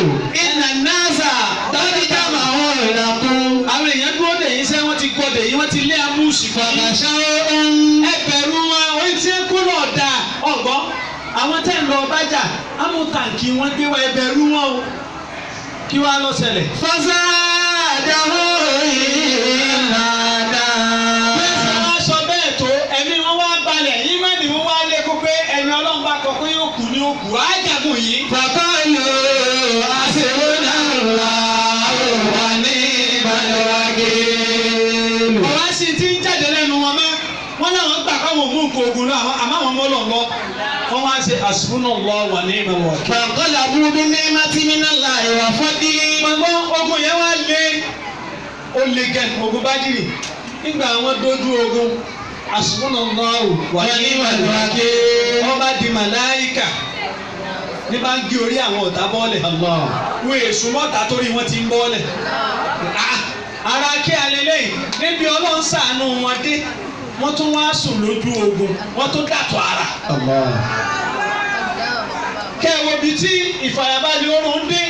inna nnasa qad jama'u lakum. àwọn èèyàn dúró dè yín sẹ́ wọ́n ti gbọ́ dè yín wọ́n ti lé amúsì fún yín. Fakhshaw ẹgbẹ̀rún wọn orí tí ń kú lọ da ọgbọ́n àwọn tẹ̀ ń lọ bájà amútàǹkì wọn gbé wa ẹgbẹ̀rún wọn o kí wàá lọ ṣẹlẹ̀. fazadahum بعده إيمانا. wọ́n sọ bẹ́ẹ̀ tó ẹ̀mí wọn wá balẹ̀ yìí má ní wọ́n wá lé kó pé ẹni ọlọ́run bá kọ pé yóò kú ní òkú ájàgùn yìí. فقالوا حسبنا الله ونعم الوكيل. ọ̀rọ̀ sì ti ń jáde lẹ́nu wọn mọ́ wọn làwọn gbà káwọn mú nǹkan ogun náà àmọ́ àwọn ọmọ ọlọ́run lọ wọ́n wá ṣe hasbunallahu wa ni'mal wakeel. فانقلبوا بنعمة من الله وفضل. Màgbọ́n ogun yẹn wá lé ó lé gẹ̀ ogun Bádìrì nígbà wọn dojú ogun hasbunallahu wa ni'mal wakeel. Wọ́n bá di màláìkà ní bá ń gé orí àwọn ọ̀tá bọ́ọ̀lẹ̀. Wọ́n èṣù mọ́ta torí wọ́n ti ń bọ́ọ̀lẹ̀. Ara kí alẹ́ lẹ́yìn níbi Ọlọ́run ṣàánú wọn dé wọ́n tún wá sùn lójú ogun wọ́n tún dàtọ̀ ara. Kẹ̀wò bíi tí ìfàyàbalẹ̀ oorun dé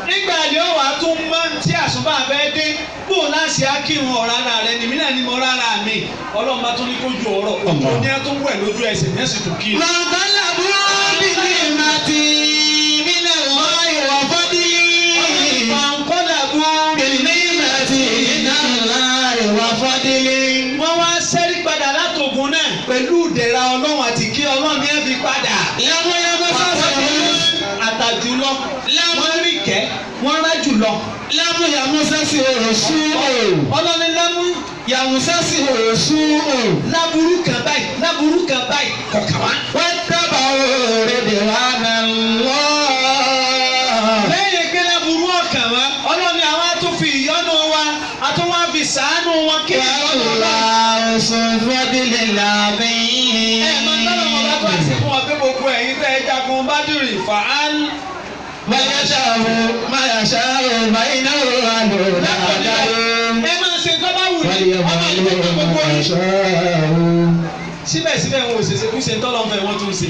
nígbà tí ó wàá tún mọ́ tí àsùnbà fẹ́ dé bó o láṣẹ akírun ọ̀rá rẹ nìmí náà ni mo rárá mi Ọlọ́run bá tún ní kójú ọ̀rọ̀ òjò ní ẹ tó ń wẹ̀ lójú ẹsẹ̀ ní ẹ̀sìn tó kí. فانقلبوا بنعمة من الله وفضل. فانقلبوا بنعمة من الله وفضل. wọ́n wá sẹ́rí padà látògùn náà pẹ̀lú ìdẹ̀ra Ọlọ́run àti kí Ọlọ́run ní ẹ fi padà. Àtàjùlọ wọ́n rí kẹ́ wọ́n rá jùlọ. Lámú yàmúsẹ́sì òròsú o. Ọlọ́ni lámú Yàmúsẹ́sì òròsú o. láburú kan báyìí kọ̀ọ̀kan wá. Wọ́n dábàá òrèdè wa nà lọ́. Lẹ́yìn pé láburú ọ̀kàn wá Ọlọ́ni àwọn á tún fi ìyọ́nú wa á tún wá fi sàánú wọn kí ìyọ́nú wa. Ọ̀sùn fọ́dílé làbí. Máa ń tọ́lọ̀ wọn bá tó àṣẹ fún wọn pé gbogbo ẹ̀yin tẹ́ ẹ jagun Bádìrì fàán. Mayashaa'u bainahu àlò dáadáa. Ẹ máa ṣe tó bá wù ní ọmọ ìlú gbogbo yìí. Síbẹ̀síbẹ̀ wọn ò ṣèṣe kú ṣe tọ́lọ́ fẹ́ wọ́n tún ṣe.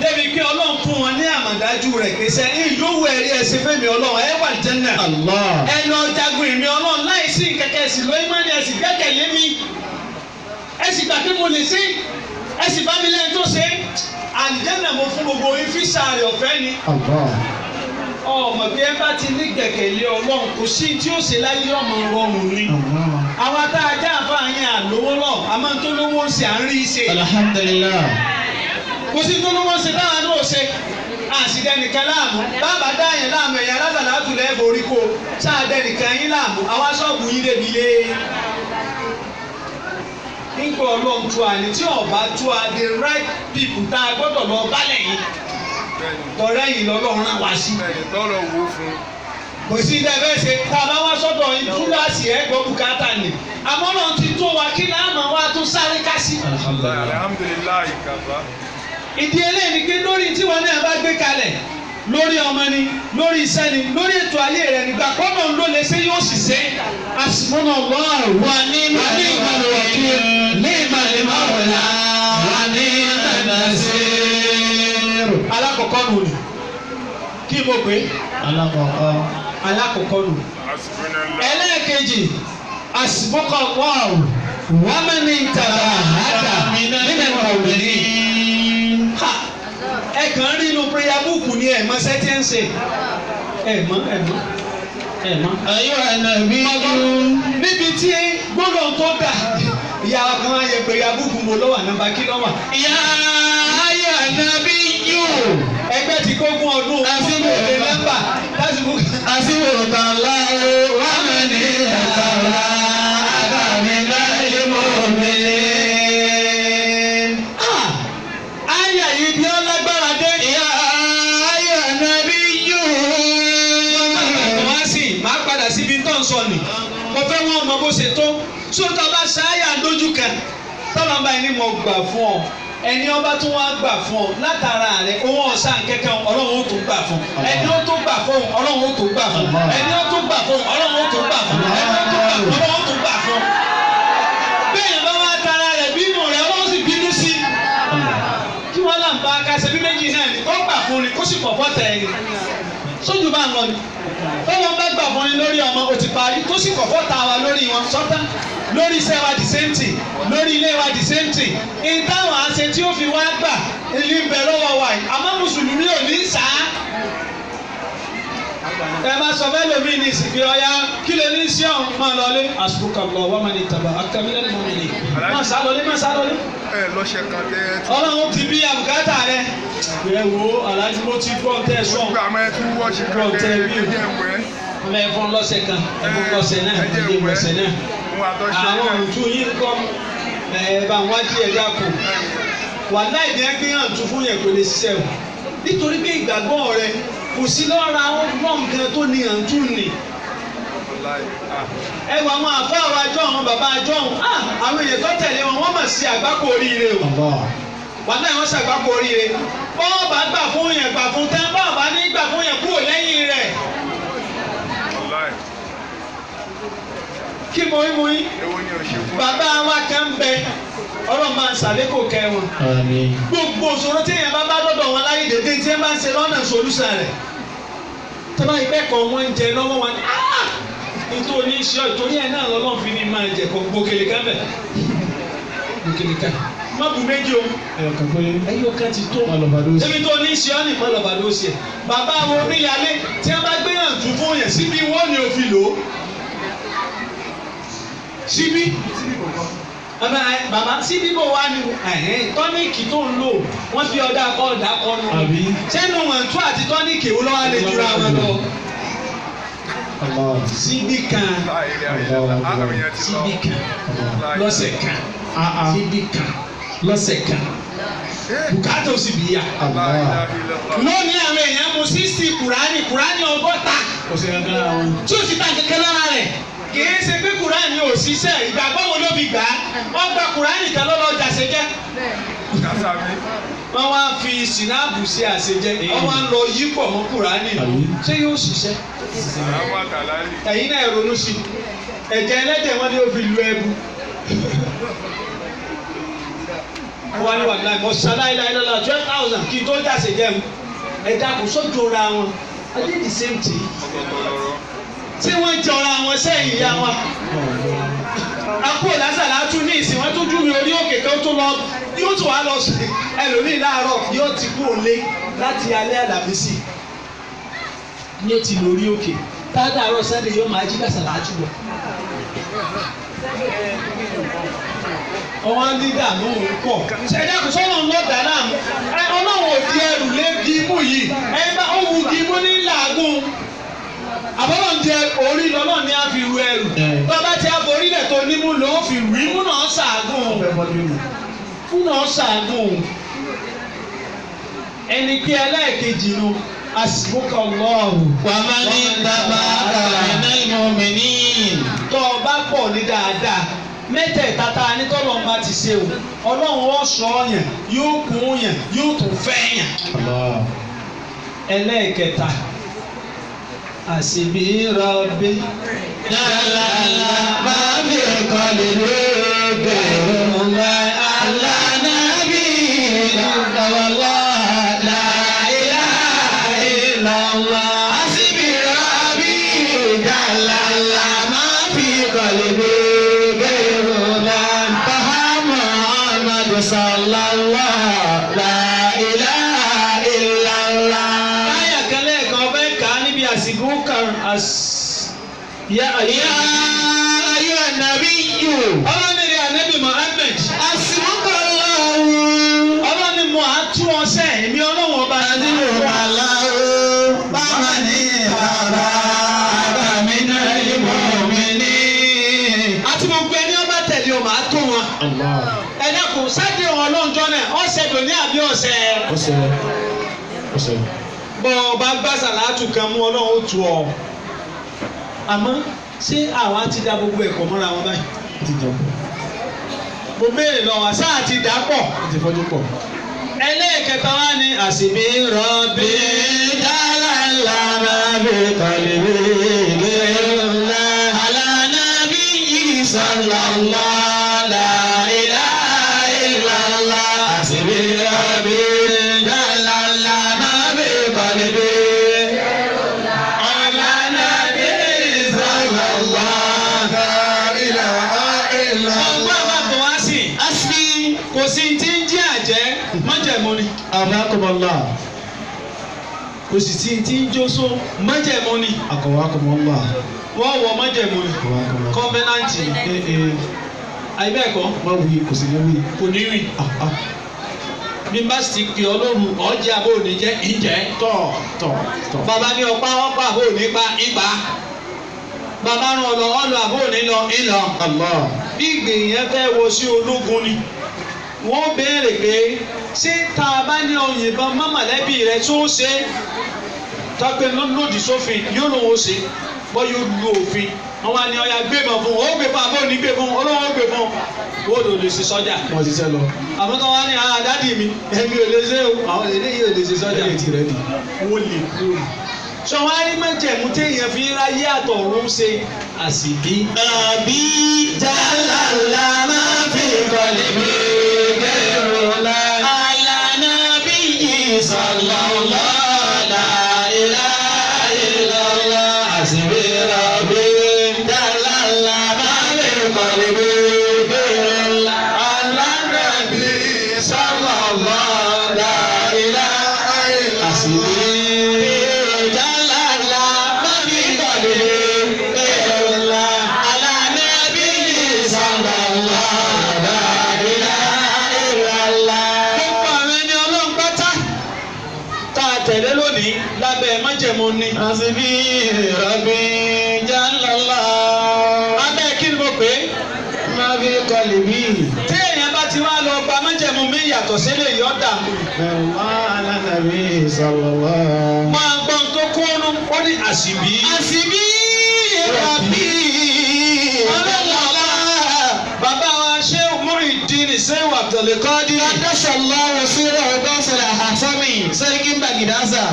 Débi pé Ọlọ́run fún wọn ní àmọ̀dájú rẹ̀ pé sẹ́ ìlówó ẹ̀rí ẹ̀sìn fẹ́mi Ọlọ́run ẹ̀ wà Jánnà. Ẹ lọ jagun ìmí Ọlọ́run láìsí kẹ̀kẹ́ ẹ̀sìn lóyún mọ́ni ẹ̀sìn gbẹ́kẹ̀lé mi. Ẹ̀sìn gbà pé mo lè ṣe ẹ̀sìn bá mi lẹ́yìn tó ṣe àlìjẹ́nà mo fún gbogbo yín fíṣà rẹ̀ ọ̀fẹ́ ni. Ọmọ bí ẹ bá ti ní gbẹ̀kẹ̀lé Ọlọ́run kò sí tí ó ṣe láyé ọmọ rọrùn ni. Àwọn tá a já àfààyàn àlówó lọ àmọ́ tó lówó ń ṣe à ń rí ṣe. Alhamdulillah. Kò sí tó lówó ń ṣe táwọn náà ṣe. Àṣìdẹ́nìkan láàmú bàbá dáyẹn láàmú ẹ̀yà alásàlá àtúlẹ̀ borí kó sáàdẹ́nìkan yín láàmú àwọn ṣọ́ọ̀bù yín débi lé. Nígbà Ọlọ́run tú àní tí ọba tú a the right people tá a gbọ́dọ̀ lọ bálẹ̀ yìí tọrẹ yìí lọ́lọ́run náà wá sí. tọ́lọ̀ wo fún. Kò sí ilé ẹgbẹ́ ṣe tá a bá wá sọ́dọ̀ ìtúláṣì ẹ̀ gbọ́ bùkátà ni àmọ́ náà ti tó wa kí láàmú wa tún sáré ká sí. Alhamdulilayi kaba. Ìdí eléyìí ni pé lórí tí wọn náà bá gbé kalẹ̀ lórí ọmọ ni lórí iṣẹ́ ni lórí ètò ayé rẹ̀ nígbà kọ́nà ló lè ṣe yóò sì ṣe. Àsìmọ́nà ọlọ́run wà ní ìmọ̀lẹ̀ òkè ní ìmọ̀lẹ̀ mọ́wòlá wà ní ìmọ̀lẹ̀. Alákọ̀ọ́kọ́ nù ni kí mo pè é. Alákọ̀ọ́kọ́ nù. Ẹlẹ́ẹ̀kejì àsìmọ́kọ̀ wọ́ọ̀rù wọ́n mẹ́ni ìtàlá àdá nínú ọ̀gbìnrin. Ẹ kàn rí inú prayer book ni ẹ̀ mọ́ sẹ́tí ń ṣe ẹ̀ mọ́. Ayọ̀ ànàbí yóò. Níbi tí gbọ́dọ̀ tó dà ìyá wa kan ayẹ prayer book mo lọ́wọ́ nàmbà kí lọ́wọ́. Ìyá ayọ̀ ànàbí yóò. Ẹgbẹ́ ti kógún ọdún Àsìkò èdè nọ́mbà lásìkò. Àsìkò tàlá o wà mẹ́ni ẹ̀tàlá àdàmì láyé mọ́ mi. Ayà yìí bí ó lágbára dé. Ìyá ayọ̀ ànàbí yóò. Wá sí máa padà síbi tó ń sọ nì. Mo fẹ́ wọ́n mọ bó ṣe tó. Sóòtọ́ bá ṣááyà lójú kan. Tọ́lọ́ bá ẹni mo gbà fún ọ. Ẹni ọba tún wá gbà fún ọ látara rẹ̀ owó ọ̀sán kẹ́kẹ́ Ọlọ́run ó tún gbà fún. Ẹni ó tún gbà fún Ọlọ́run ó tún gbà fún. Ẹni ó tún gbà fún Ọlọ́run ó tún gbà fún. Ẹni ó tún gbà fún Ọlọ́run ó tún gbà fún. Bẹ́ẹ̀ni bá wá tara rẹ̀ bínú rẹ̀ Ọlọ́run sì bínú sí. Kí wọ́n là ń bá akásẹ̀ bí méjì náà ni kó gbà fún ni kó sì pọ̀ fọ́tẹ̀ ẹni. Sójú bá ń lọ ni. Tọ́wọ́n bá gbà fún ni lórí ọmọ o ti parí tó sì pọ̀ fọ́tà wa lórí wọn sọ́tàn. Lórí iṣẹ́ wa the same thing lórí ilé wa the same thing ìtàwọn àṣẹ tí ó fi wá gbà ilé ń bẹ lọ́wọ́ wa yìí àmọ́ mùsùlùmí ò ní sá ẹ má sọ fẹ́ lómi ní ìsìnkú ọ̀yá kí lè ní sí ọ̀hún máa lọlé àsùkò lọ wọ́n máa ní tàbá akẹ́mílẹ̀ ní mọ́mí ni má sá lọlé má sá lọlé. ẹ lọ́ṣẹ̀ kan tẹ́ ẹ tún. ọlọ́run ti bí àbùkátà rẹ. ẹ wo aláàjì mo ti gbọ́ tẹ́ ẹ sọ. gbogbo àmọ́ ẹ tún wọ́ṣẹ̀ kan tẹ́ ẹ jẹ́ ìwẹ́. ọmọ ẹ̀fọn lọ́sẹ̀ kan ẹ̀fọn lọ́sẹ̀ náà ẹ̀jẹ̀ lọ́sẹ̀ náà. àwọn òtún yìí ń kọ́ bá wájú ẹ̀dá kù. wàhálà ìdí ẹgbẹ́ hàn tún fún yẹn kò lè ṣiṣẹ́ o. nítorí pé ìgbàgbọ́ rẹ kò sí lọ́ra ọgbọ́n nǹkan tó ní àǹtún ni. ẹ wọ àwọn àfọ àwọn àjọ àwọn bàbá àjọ àwọn èèyàn tó tẹ̀lé wọn wọ́n mọ̀ sí àgbákò oríire o. wọ́n náà wọ́n ṣàgbákò oríire. bọ́ọ̀ bá gbà fún yẹn gbà fún tán bọ́ọ̀ bá ní gbà fún yẹn kúrò lẹ́yìn rẹ̀. kí mo ń mú yín. bàbá wa kan ń bẹ ọlọ́run máa ń sàlékò kẹ́ wọn. gbogbo òṣòro tí èèyàn bá dọ́dọ̀ wọn láyé dédé tí wọ́n bá ń ṣe lọ́nà solúsàn rẹ̀. tọ́lá ìkẹ́kọ̀ọ́ wọn ń jẹ lọ́wọ́ wọn ni nítorí iṣẹ́ ìtorí ẹ̀ náà lọ́lọ́run fi ní máa jẹ gbòkèlè kan bẹ̀. gbòkèlè kan má bu méjì o. ẹyọ kan ti tó. ebi tó ní iṣẹ́ ọ́nì má lọ́ba ló ṣe. bàbá wo níyàlé tí wọ́n bá gbé yàn tún fún yẹn síbi wọ́n ni ò fi lò ó. síbi bàbá síbi bò wá ní tọ́níìkì tó ń lò wọ́n fi ọ̀dà kọ́ ọ̀dà kọ́ nù. sẹ́nu wọn tún àti tọ́níìkì wo lọ́wọ́ lè jura wọn lọ. síbi kan síbi kan lọ́sẹ̀ kan síbi kan lọ́sẹ̀ kan bùkátà òsì bí yá. lónìí àwọn èèyàn mu 60 kùránì 100 tí o sì ta kẹ̀kẹ́ lára rẹ̀ kìí ṣe pé kùránì ò ṣiṣẹ́ ìgbàgbọ́ wo ló fi gbà á wọ́n gba kùránì kan lọ́lọ́ jàṣẹ jẹ́. wọ́n wá fi sinapu ṣe àṣejẹ wọ́n wá ń lọ yípọ̀ mọ́ kùránì ṣé yóò ṣiṣẹ́. ẹ̀yin náà ronú sí ẹ̀jẹ̀ ẹlẹ́dẹ̀ wọn ni ó fi lu ẹbu. wọ́n ní wàhálà ìmọ̀ ṣaláìláìlọ́lá 12,000 kí n tó jàṣẹ jẹ́ mu ẹ̀dá kò sójú ra wọn I did the same thing. tí wọ́n jọra wọn sẹ́yìn ìyá wa. akó lásàlá tún ní ìsìn wọn tún júwe orí òkè kan tó lọ yóò tún wá lọ sí ẹlòmíì láàárọ̀ yóò ti kú òlé láti alẹ́ àlàmísì ní ó ti lórí òkè tádàárọ̀ sẹ́ni yóò máa jí lásàlá jù lọ. ọwọ́n lídà ló ń pọ̀ ṣẹ̀dá kò sọ́nà ńlọ́dà náà ọlọ́run ò di ẹrù lé di imú yìí ẹ bá ó wu di imú ní làágùn àbọ̀lọ̀ ń jẹ orí lọ́nà ní a fi ru ẹrù bàbá tí a borí lẹ̀ tó nímú ló fi rù imú náà ṣàgùn imú náà ṣàgùn ẹni pé ẹlẹ́ẹ̀kejì nu àsìkò lọ́ọ̀rù. wàmà ní bàbá àkàrà ìmọ̀mìnì. tó o bá pọ̀ ní dáadáa mẹ́tẹ̀ẹ̀ta tá a ní tọ́lọ̀ ń bá ti ṣe o ọlọ́run ó sọ yẹn yóò kún yẹn yóò tún fẹ́ yẹn. ẹlẹ́ẹ̀kẹta àṣìbí rọ̀bì. Dàlàlà máa fi kọ́lé lóògbé ńlá alánàbí ìdàwọ̀lá láìlá ìlànà. Àṣìbí rọ̀bì dàlàlà máa fi kọ́lé lóògbé ńlá. Bàhámà Ahmad sallallahu láìlá ìlànà. Báyà kan lẹ́ẹ̀kan fẹ́ kà á níbi àsìkò kan يا أيها النبي ọlọ́nìrì ànábì Muhammad حسبك الله ọlọ́nì mo á tú ọ sẹ́ èmi ọlọ́wọ́n ọba حسبك الله ومن اتبعك من المؤمنين. àti gbogbo ẹni ọba tẹ̀lé o máa tó wọn. ẹ̀dá kò sáde wọn lọ́njọ́ náà ọ̀sẹ̀ dò ní àbí ọ̀sẹ̀. bọ́ ọba gbàsà látù kan mú ọlọ́run ó tu ọ. àmọ́ ṣé àwa ti da gbogbo ẹ̀kọ́ mọ́ra wọn báyìí? mo béèrè lọ́wọ́ sáà ti dà pọ̀. ẹlẹ́ẹ̀kẹta wá ní àṣìbí rọ̀bì dàlàlà máa fi kọ́lé lóògbé ńlá alánàbí sallallahu la ilaha illallah. Àṣìbí rọ̀bì dàlàlà máa fi kọ́lé lóògbé. kò sí tí ń jẹ́ àjẹ́ mọ́jẹ̀mú ni. Abakumullah. kò sì ti ń jó só májẹ̀mú ni Akramakumullah. wọ́n wọ májẹ̀mú ni Akramakumullah. kọ́mẹ́nàntì ni àìbẹ́ẹ̀kọ́ Má wí kò sí ní wí. kò ní rìn bí bá sì pè ọ́ lóru ọ̀jẹ̀ àbò òní jẹ́ ìjẹ́ Tọ̀. bàbá ní ọ̀pá àbò òní pa ìpa bàbá rán ọlọ àbò òní lọ ìlọ Allah. bí ìgbìyànjú fẹ́ wo sí ológun ni wọ́n béèrè pé ṣé tá a bá ní òyìnbọn mọ́ mọ̀lẹ́bí rẹ̀ tó ṣe tọ́pẹ́ lòdì sófin yóò lòun ó ṣe bọ́ yóò lu òfin wọ́n wá ní ọya gbébọn fún ó gbé fún abó ní gbé fún olówó gbé fún ó lò lè ṣe sọ́jà. Wọ́n ti sẹ́ lọ. àmọ́ tó wá ní dádì mi èmi ò lè ṣe o àwọn eléyìí ò lè ṣe sọ́jà. Ẹ̀yẹ ti rẹ̀ ni. wọ́n lè kúrò. sọ wá rí májẹ̀mú téèyàn fi ráyé àtọ̀run ṣe àsìbí. Àbí jálàlá máa fi kọ́lé mi gẹ̀rù la. Àlànà bí yìí sallallahu la ilaha illallah. Àsìbí rabbi jálàlá máa fi kọ́lé mi gẹ̀rù la. Àlànà bí sallallahu la ilaha illallah. Àsìbí. tẹ̀lé lónìí lábẹ́ májẹ̀mú ni. Àsìbí rabbi jálàlá. abẹ́ kí ni mo pè é. Máa fi kọ́lé mi. tí èèyàn bá ti wá lọ gba májẹ̀mú mi yàtọ̀ sílẹ̀ yọ̀ dààmú. Àlànàbí sallallahu. máa gbọ́n tó kúnnú ó ní àsìbí. Àsìbí rabbi jálàlá. bàbá wa ṣé Muyideen Shehu Abdul Qadir. Adásàlọ́wọ́ sílẹ̀ ọgọ́sọ̀rọ̀ àfọ́mì sẹ́ríkì Bàgídásà.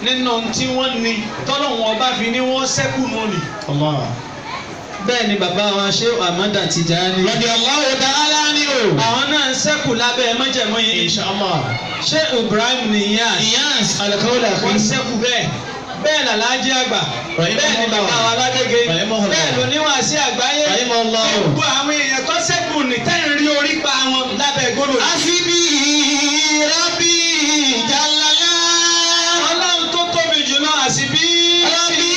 nínú tí wọ́n ní tọ́lọ́wọ́n ọba fi ní wọ́n sẹ́kù nù ni. bẹ́ẹ̀ ni bàbá wa Shehu Ahmad Tijani. Radiyallahu ta'ala anhu. àwọn náà ń sẹ́kù lábẹ́ májẹ̀mú yìí. Inshallah. Sheikh Ibrahim Niyas. Niyas alikawula wọ́n kan. sẹ́kù bẹ́ẹ̀ bẹ́ẹ̀ làlájì àgbà Rahimahullah. bẹ́ẹ̀ ni bàbá wa Lágége Rahimahullah. bẹ́ẹ̀ ló níwàásí àgbáyé Rahimahullah. gbogbo àwọn èèyàn tó sẹ́kù ní tẹ́yìn rí orí pa wọn lábẹ́ gbọ́dọ̀. Àsìbí rabbi jálàlá. ọlọ́run tó tóbi jùlọ àsìbí. Rabbi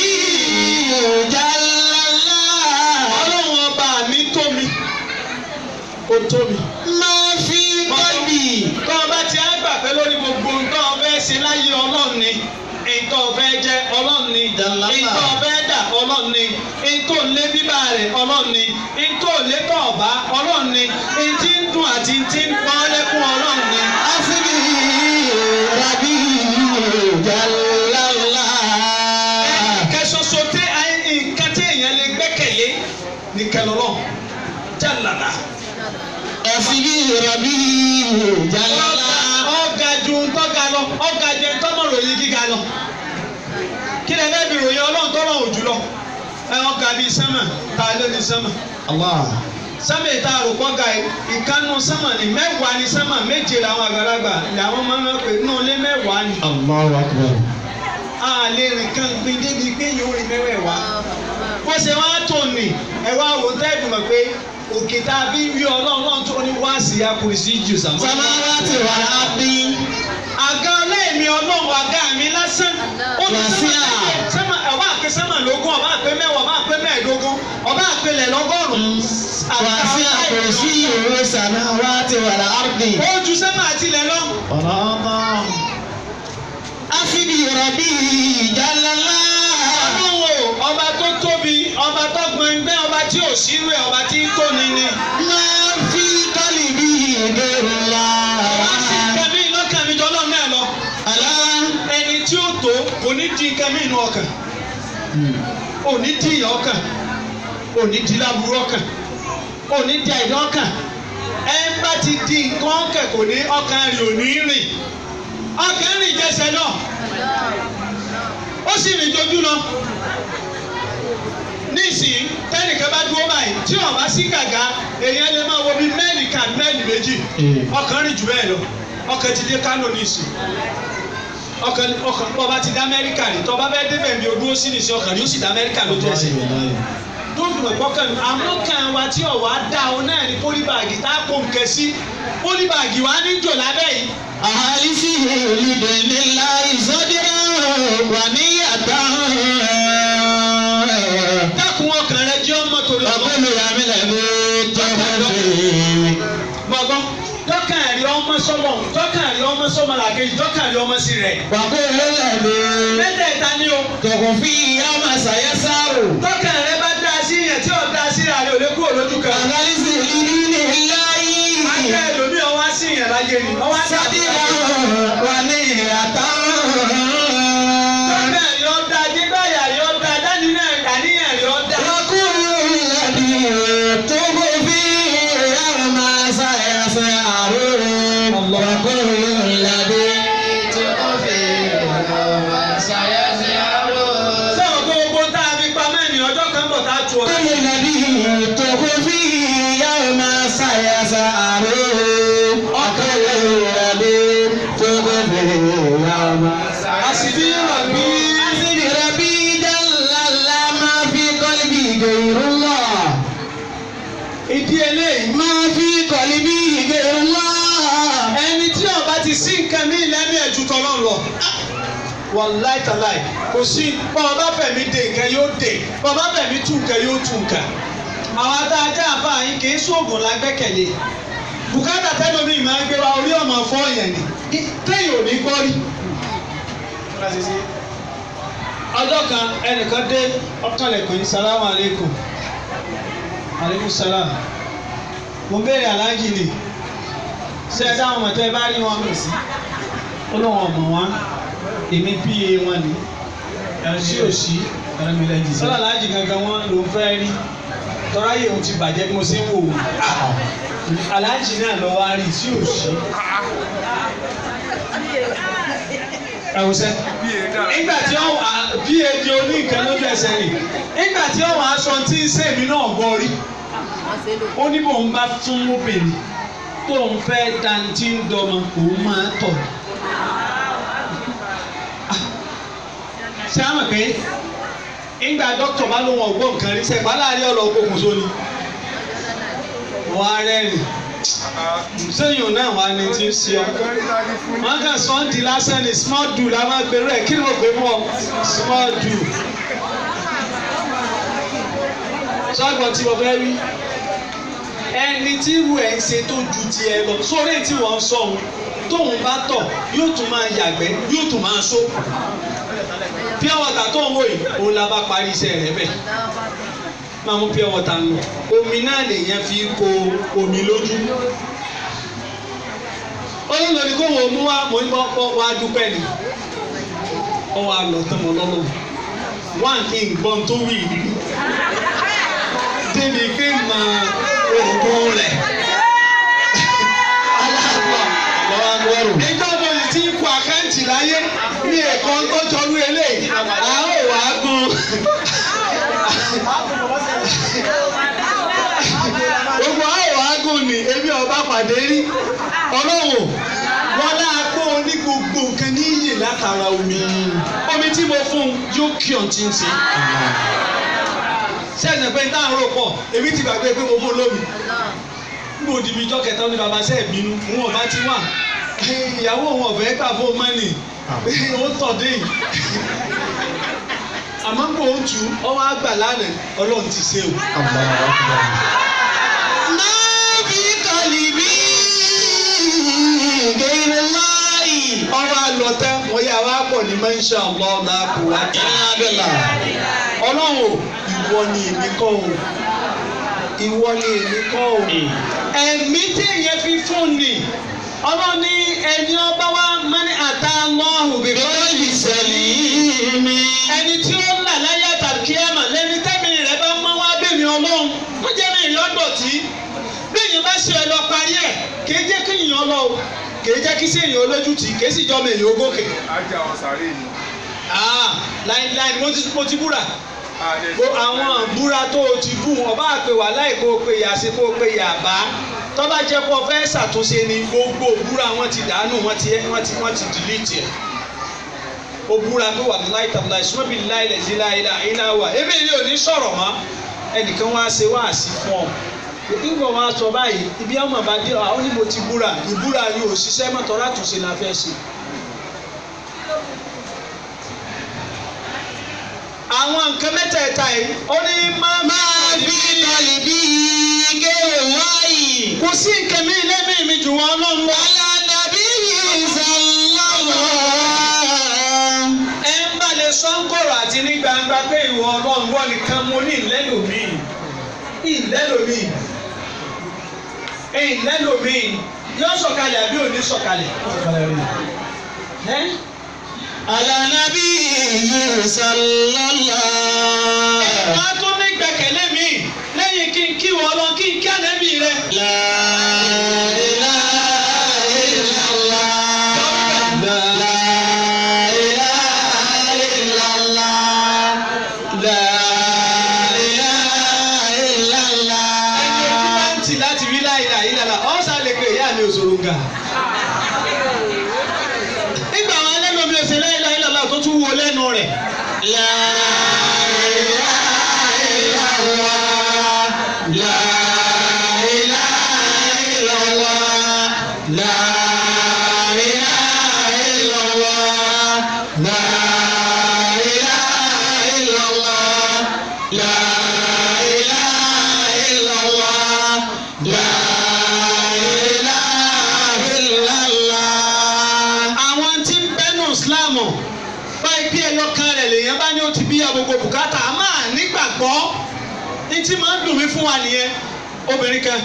jálàlá. ọlọ́run ọba mi tómi ó tómi. Máa fi kọ́lì. tó o bá ti á gbà pé lórí gbogbo nǹkan ọ̀fẹ́ ṣe láyé ọlọ́run ni nǹkan ọ̀fẹ́ jẹ́ ọlọ́run ni Jàlálà. nǹkan ọ̀fẹ́ dà ọlọ́run ni nǹkan lé bíbá rẹ̀ ọlọ́run ni nǹkan lé tọ̀ ọ̀bá ọlọ́run ni ntí ń dùn àti ntí ń pọ́n lẹ́kún ọlọ́run ni. Àsìbí rabbi jálàlá. kẹsọsọ tẹ nǹkan tí èèyàn lè gbẹ́kẹ̀lé ní kẹlọ́lọ́ jàlálà. Àsìbí rabbi jálàlá. ọ̀gá ju ntọ́ga lọ ọ̀gá jẹ ntọ́mọ̀ròyìn gíga lọ. kí lè fẹ́ fi ròyìn ọlọ́run tọ́lọ̀ òjù lọ. ọ̀gá bíi sẹ́mà tá a lé ní sẹ́mà. Allah. sẹ́mà ìta àròkọ́ ga ìkànnù sẹ́mà ní mẹ́wàá ní sẹ́mà méje làwọn àgbàlagbà làwọn máa ń pè nínú ilé mẹ́wàá ni. Allahu akbar. a lè rìn kan gbin débi pé yóò rí mẹ́wàá. bó ṣe wá tó ní ẹ wá wò tẹ́ẹ̀dù mọ̀ pé òkè tá a fi ń rí ọlọ́run tó ní wá sí akùrìsí jù sàmọ́. Samawati wal ardi. àga ọlẹ́ẹ̀mí ọlọ́run àga mi lásán. ó ní sẹ́mà ọba àpè sẹ́mà lógún ọba àpè mẹ́wàá ọba àpè mẹ́ẹ̀ẹ́dógún ọba àpè lẹ̀ lọ́gọ́rùn-ún. Wasi'a kursiyuhu samawati wal ardi. ó ju sẹ́mà àtìlẹ̀ lọ. Allah. Àsìbí rabbi jálàlá. ọlọ́wọ́ ọba tó tóbi ọba tó gbọ̀ngbẹ́ ọba tí ò sí rẹ̀ ọba tí ń tóni ni. Máa fi qalbi ghayrullah. wọ́n sì kẹ́mí lọ́kàn mi jọ lọ́nà ẹ̀ lọ. Àlá. ẹni tí ó tó kò ní di kẹ́mí inú ọkàn. ò ní di ìyà ọkàn. ò ní di láburú ọkàn. ò ní di àìdá ọkàn. ẹ bá ti di nǹkan ọkàn kò ní ọkàn rẹ̀ ò ní rìn. ọkàn rìn jẹsẹ̀ náà. ó sì rìn dojú lọ. nísìnyí tẹ́nìkan bá dúró báyìí tí ó bá sí gàgá èèyàn lè máa wo bí mẹ́ẹ̀lì kan mẹ́ẹ̀lì méjì ọkàn rìn jù bẹ́ẹ̀ lọ ọkàn ti dé Kánò nísìnyí ọkàn ọba ti dé Amẹ́ríkà rí tọ́ba bẹ́ẹ̀ débẹ̀ bí odúró sí nísìnyí ọkàn rí ó sì dé Amẹ́ríkà lójú ẹsẹ̀ tó fi mọ̀ gbọ́kàn àmọ́ kan wa tí ọ̀wá dá o náà ní pólíbàgì tá a kó nǹkan sí pólíbàgì wa ní jò lábẹ́ yìí. àhálísì olùdè nílá ìsọdírà wà níyàtọ̀. dákun ọkàn rẹ jẹ́ ọmọ torí ọmọ. ọkùnrin yàmi lẹ́nu tó fẹ́. gbọ̀ngàn dọ́kàn rí ọmọ sọ́mọ dọ́kàn rí ọmọ sọ́mọ làkejì dọ́kàn rí ọmọ sí rẹ̀. ọkùnrin lẹ́nu. mẹ́tẹ̀ẹ̀ta ni o. tọkùn fi ọmọ sàyẹ sáàrò. dọ́kàn rẹ bá dá sí yẹn tí ò dá sí rẹ̀ àlẹ́ òde kúrò lójú kan. àhálísì olùdè nílá yìí. akẹ́ ẹlòmíì ọwọ́ á sí yẹn láyé ni. ọwọ́ á sí sọdírà wà níyàtọ̀. dọ́kàn rí ọ̀dà jígbáyà rí ọ̀dà dánilẹ̀ àníyàn rí ọ̀dà. ọkùnrin lẹ́nu tó kò fi ọmọ sàyẹ sáàrò. ọkùnrin lẹ́nu tó kò fi ọmọ sàyẹ sáàrò. sọ̀rọ̀ gbogbo tá a fi pamẹ́ ní ọjọ́ kan bọ̀ tá a tu ọ̀rọ̀. ọkùnrin lẹ́nu tó kò fi ọmọ sàyẹ sáàrò. ọkùnrin lẹ́nu tó kò fi ọmọ sàyẹ. àṣìbí rọ̀bí. àṣírí rẹ̀bí jẹ́lá máa fi kọ́líbì gẹ̀rùlọ́. ìdí eléyìí. máa fi kọ́líbì gẹ̀rùlọ́. ẹni tí ó bá ti sí nǹkan ní ilẹ̀ ní ẹ̀jú tọ́lọ́ lọ. wàláì tàláì kò sí bọ́ọ̀ bá fẹ̀mí de nǹkan yóò dé bọ́ọ̀ bá fẹ̀mí tú nǹkan yóò tú nǹkan. àwọn adájọ́ àbá yín kì í sóògùn lágbẹ́kẹ̀lé bùkátà tẹ́lómi máa ń gbé wa orí ọmọ fọ́ọ̀yàn ni téèyàn ò ní gbọ́ rí. ọjọ́ kan ẹnìkan dé ọ̀kànlẹ̀kùn salamu aleykum aleykum salam mo béèrè aláàjì ni ṣé ẹ dáhùn mọ̀tẹ́ ẹ bá rí wọn mọ̀ sí ó lóun ọmọ wọn èmi pa wọn ni ẹ̀rọ sí òsì sọ́lá aláàjì gangan wọn ló ń fẹ́ rí tọ́lá yìí òun ti bàjẹ́ bí mo ṣe ń wò wọ́n aláàjì náà lọ wá rí sí òsì. ẹ̀wùsẹ́ nígbà tí ó wà bí èdè oní nǹkan lójú ẹsẹ̀ rẹ̀ nígbà tí ó wà aṣọ tí ń sèmi náà gbọ́ rí ó ní bòun bá tún obìnrin tóun fẹ́ dantí ń dọmọ òun máa tọ̀ ṣé àmọ̀ pé nígbà dókítà bá lóun ọ̀gbọ́n nǹkan rí sẹ́pà láàrin ọ̀rọ̀ okòkòso ni wọ́n á rẹ́rìn sẹ́yìn náà wà ní tí ń ṣe ọ wọ́n kàn sọ ń di lásán ni small do la máa gbèrú ẹ̀ kí ni mo gbé fún ọ small do sọ́gbọ́n tí mo fẹ́ rí ẹni tí irú ẹ̀ ń ṣe tó ju tiẹ̀ lọ sórí tí wọ́n ń sọ òun tóun bá tọ̀ yóò tún máa yàgbẹ́ yóò tún máa só pure water tó ń wò yìí òun la bá parí iṣẹ́ rẹ̀ bẹ́ẹ̀ máa mú pure water nù omi náà lèèyàn fi kó omi lójú olóńgbò ni kò wọ́n mú wa mọ̀ ní kọ́ wá dúpẹ́ ni ọ wa lọ tán mọ́ lọ́lọ́ one thing gbọ́n tó wí rí débi pé mà òògùn rẹ̀ ìjọba yìí ti kó àkáǹtì láyé ní ẹ̀kọ́ tó jọrú eléyìí a ó wà á gun gbogbo a ó wà á gun ni ebi ọba pàdé rí ọlọ́wọ́ wọn náà kó o ní gbogbo nǹkan ní iyè látara omi tí mo fún un yóò kí ọ̀ tí ń ṣe sẹ́yìn pé táwọn rò pọ̀ èmi ti gbàgbé pé mo fún lómi níbo òdìbí ijọ́ kẹta ní baba sẹ́ẹ̀ bínú òun ọba ti wà ìyàwó òun ọ̀fẹ́ gbà fún mọ́nì ó tọ̀ dé yìí àmọ́ ń bò ó tù ọwọ́ àgbà lánàá ọlọ́run ti ṣe o. máa fi kọ́lì bí gẹ̀rẹ́ láì. ọwọ́ àlọ́tẹ́ wọ́n yà wá pọ̀ ní masha Allah la quwwata illa billah. ọlọ́run ìwọ ni èmi kọ́ o ìwọ ni èmi kọ́ o ẹ̀mí tí èèyàn fi fún ni ọlọ́ni ẹni ọba wa mẹ́ni àtà lọ́hùn bíbélì ìṣẹ̀lẹ̀ mi. ẹni tí ó ń là láyé àtàkìyàmà lẹ́ni tẹ́mi rẹ̀ bá mọ́ wá bẹ̀mí ọlọ́run wọ́n jẹ́ mi ìyọ́ dọ̀tí bí èèyàn bá ṣe ẹ lọ parí ẹ̀ kìí jẹ́ kí èèyàn lọ o kìí jẹ́ kí sí èèyàn olójútì kìí sì jọ́ mi èèyàn ogókè. ajá wọn sáré ni. láìláì mo ti búra àwọn àbúra tó o ti bù ọba àpè wà láì kó o pe yàsí kó o pe yàbá tọ́ba jẹ́ kó o fẹ́ ṣàtúnṣe ni gbogbo òbúra wọn ti dànù wọn ti delete ẹ̀ òbúra pé wà láì tàbí láì súnmọ́ bí láì lẹ̀ sí láì là iná wà ebi ilé ò ní sọ̀rọ̀ mọ́ ẹnìkan wá ṣe wáàsí fún ọ nígbà wọn sọ báyìí ibi ọmọ bá dé àwọn onímọ̀ ti búra ìbúra yìí ò ṣiṣẹ́ mọ́tò látúnṣe la fẹ́ ṣe. àwọn nǹkan mẹ́tẹ̀ẹ̀ta yìí ó ní máa fi tọ̀lì bí gẹ́rẹ́ wáyì. kò sí nǹkan mi lẹ́mí mi jù wọ́n lọ́nu. wàlá nàbí ìsàlọ́wọ́. ẹ ń bá lè sọ́ńkọ̀rọ̀ àti ní gbangba pé ìwọ ọlọ́run wọ́n nìkan mo ní ìlẹ́lòmíì yóò sọ̀kalẹ̀ àbí òní sọ̀kalẹ̀. Alanabi sallallahu. Má tún ní gbẹ̀kẹ̀lé mi lẹ́yìn kí n kí wọ́n lọ kí n kí ànábì rẹ. La ilaha illallah. La ilaha illallah. La ilaha illallah. Ẹni ojú máa ń tì láti rí la ilaha illallah. Ọ̀sà lè pe ìyá mi òṣòròǹgà. Nígbà wọn lẹ́nu omi ọ̀sẹ̀ la ilaha illallah tó tún wo lẹ́nu rẹ̀. La ilaha illallah. La ilaha illallah. La ilaha illallah. La ilaha illallah. La ilaha illallah. La ilaha illallah. Àwọn tí ń bẹ́nu ìsìláàmù báyìí bí ẹyọ kan rẹ̀ lèèyàn bá ní ó ti bí gbogbo bùkátà a máa nígbàgbọ́ ní tí máa ń dùn mí fún wa nìyẹn. Obìnrin kan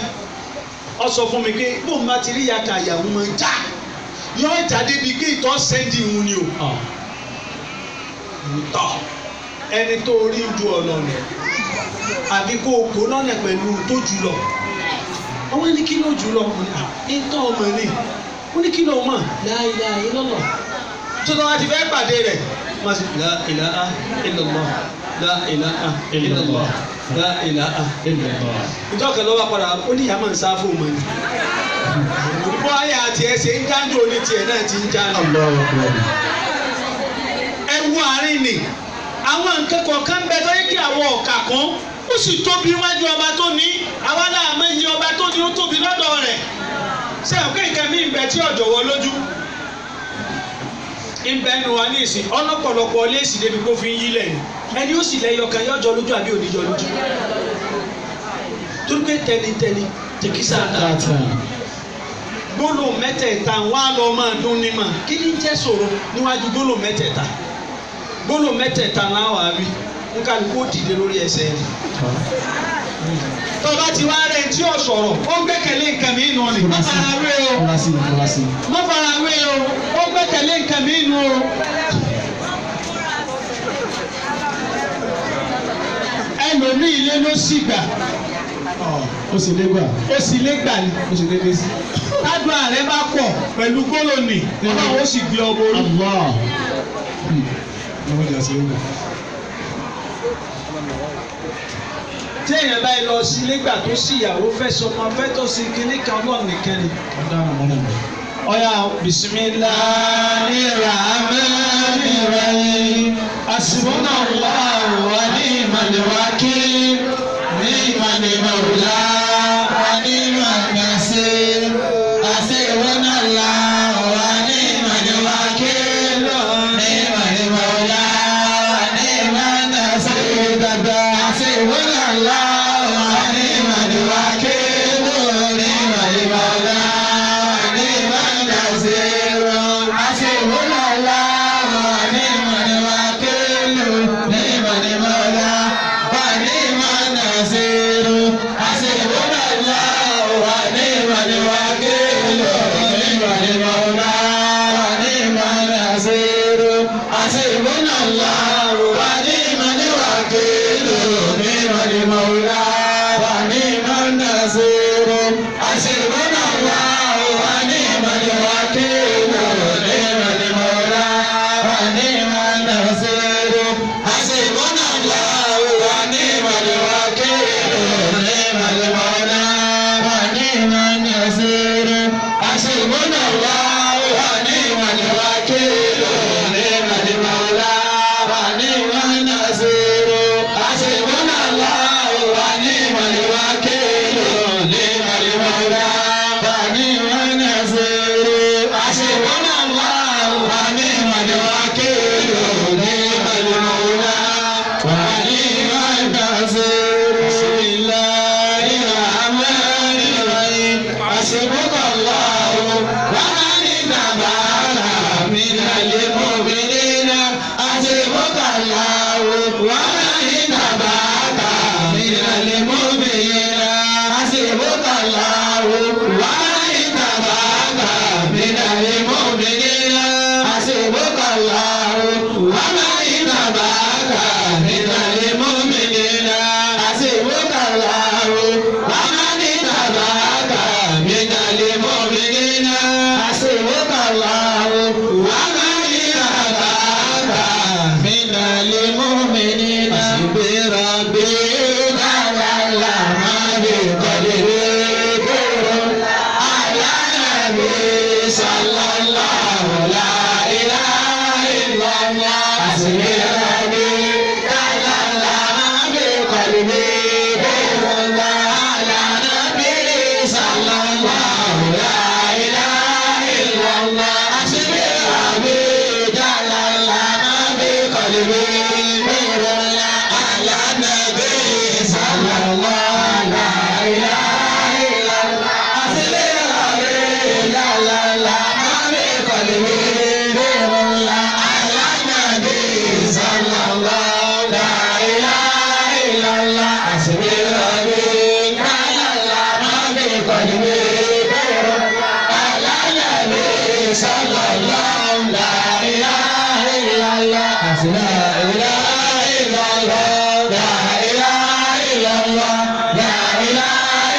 ó sọ fún mi pé bóun bá ti rí yàtọ̀ àyàwó máa ń já yóò jáde bíi pé ìtọ́ sẹ́ndì ìhun ni o. tọ́ ẹni tó rí ju ọ̀nà rẹ̀ àbí kó o kó lọ́nà pẹ̀lú tó jù lọ. Wọ́n ní kí ló jù lọ? ní tọ́ ọmọ ni wọ́n ní kí ló mọ̀ la ilaha illallah. tó tọ́ ti fẹ́ pàdé rẹ̀ wọ́n sì la ilaha illallah la ilaha illallah la ilaha illallah. ìjọ kan lọ́wọ́ padà ó ní ìyá máa ń sá fún ọmọ ni. olùkọ́ ayé àti ẹsẹ̀ ń jáde òní tiẹ̀ náà ti ń jáde. ẹ wo àárín ni àwọn nǹkan kọ̀ọ̀kan bẹ tó yẹ kí àwọn ọ̀kà kan ó sì tóbi wájú ọba tó ní àwa náà mọ iye ọba tó ní ó tóbi lọ́dọ̀ rẹ̀. ṣé òkè nǹkan mi ń bẹ tí ọ̀jọ̀ wọ lójú? ìbẹ́nu wa ní ìsìn ọlọ́pọ̀lọpọ̀ léèsì débi kó fi ń yílẹ̀ ni ẹni ó sì lẹ́yọ kan yọjọ lójú àbí oníjọ lójú. torí pé tẹnitẹni tẹkísà tààtà gbólóhùn mẹ́tẹ̀ẹ̀ta wọn á lọ máa dún ní mà kí ni jẹ́ sọ̀rọ̀ níwájú gbólóhùn mẹ́tẹ̀ẹ̀ta. gbólóhùn mẹ́tẹ̀ẹ̀ta náà wà á rí nkàlùkù ó dìde lórí ẹsẹ̀ rẹ̀. tọ́ba ti wá rẹ̀ tí ò sọ̀rọ̀ ó gbẹ́kẹ̀lé nǹkan mi nù ni. má fara wé o má fara wé o ó gbẹ́kẹ̀lé nǹkan mi nù o. ẹlòmíì ilé ló sì gbà. Ó sì lé gbà. ó sì lé gbà ni. Ó sì lé dé sí. tádùn ààrẹ bá pọ̀ pẹ̀lú gbólóhùn ọlọ́run ó sì gbé ọ borí. Allah. Ọmọdé àti ẹgbẹ́. tí èèyàn bá lọ sí nígbà tó sí ìyàwó fẹ́ sọmọ fẹ́ tó sí kíní kan ọlọ́run nìkan ni. ọ̀yà bismillahirrahmanirrahim. Hasbunallahu wa ni'mal wakil. Ni'mal mawla wa ni'man nasir. Hasbunallahu wa ni'mal wakil. Ni'mal mawla wa ni'man nasir. Hasbunallahu wa ni'mal wakil. Ni'mal mawla wa ni'man nasir. Hasbunallahu wa ni'mal wakil. Ni'mal mawla wa ni'man nasir. Hasbunallahu wa ni'mal wakil. Ni'mal mawla wa ni'man nasir. Hasbunallahu wa ni'mal wakil. Ni'mal mawla wa ni'man nasir. Hasbunallahu wa ni'mal wakil. Ni'mal mawla wa ni'man nasir. Hasbunallahu wa ni'mal wakil. Ni'mal mawla wa ni'man nasir. Hasbunallahu wa ni'mal wakil. Ni'mal mawla wa ni'man nasir. Hasbunallahu wa حسبك الله ومن اتبعك من المؤمنين حسبك الله ومن اتبعك من المؤمنين حسبك الله ومن اتبعك من المؤمنين حسبك الله ومن اتبعك من المؤمنين حسبك الله ومن اتبعك من المؤمنين حسبك الله ومن اتبعك من المؤمنين بربي جل ما بقدره على النبي صلى الله لا إله إلا الله حسبي ربي جل ما بقلبي على النبي صلى الله لا إله إلا الله حسبي ربي جل ما بقلبي على النبي صلى الله لا إله إلا الله حسبي ربي جل ما بقلبي على النبي صلى الله لا إله إلا الله حسبي ربي جل ما بقلبي على النبي صلى الله لا إله إلا الله حسبي لا إله إلا الله لا إله إلا الله لا إله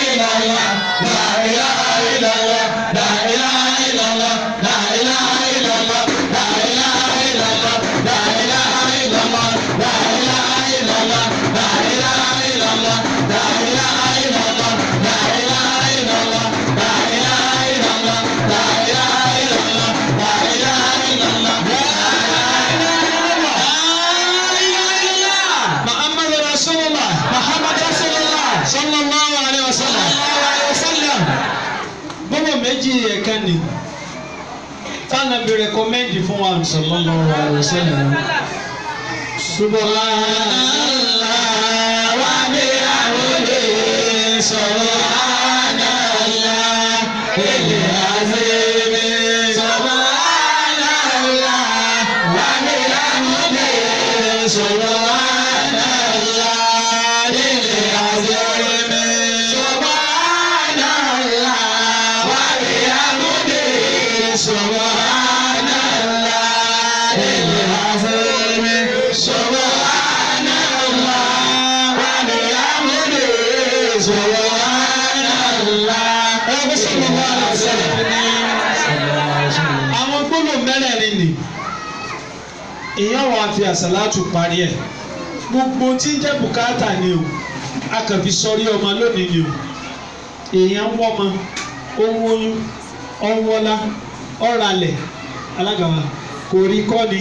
إلا الله لا إله إلا الله لا إله إلا الله لا إله إلا الله لا إله إلا الله لا إله إلا الله لا إله إلا الله لا إله إلا الله لا إله إلا الله لا إله إلا الله لا إله إلا الله لا إله إلا الله لا إله إلا الله محمد رسول الله محمد رسول الله صلى الله عليه وسلم gbogbo méjì ẹ̀ka ni tánàbí rẹkọmẹ́ndì fún wa sallallahu alaihi wasallam. Subhanallah wa bihamdihi subhanallah al-azim subhanallah wa bihamdihi subhanallah al-azim subhanallah wa bihamdihi subhanallah al-azim subhanallah wa bihamdihi subhanallah sallallahu alaihi wasallam. àwọn gbólóhùn mẹ́rẹ̀ẹ̀rin ni èèyàn wà fi àsàlátù parí ẹ̀ gbogbo tí ń jẹ́ bùkátà ni o a kàn fi sọrí ọmọ lónìí ni o èèyàn ń wọ́mọ ó ń wóyún ó ń wọ́lá ó ralẹ̀ alágàwà kò rí kọ́ ni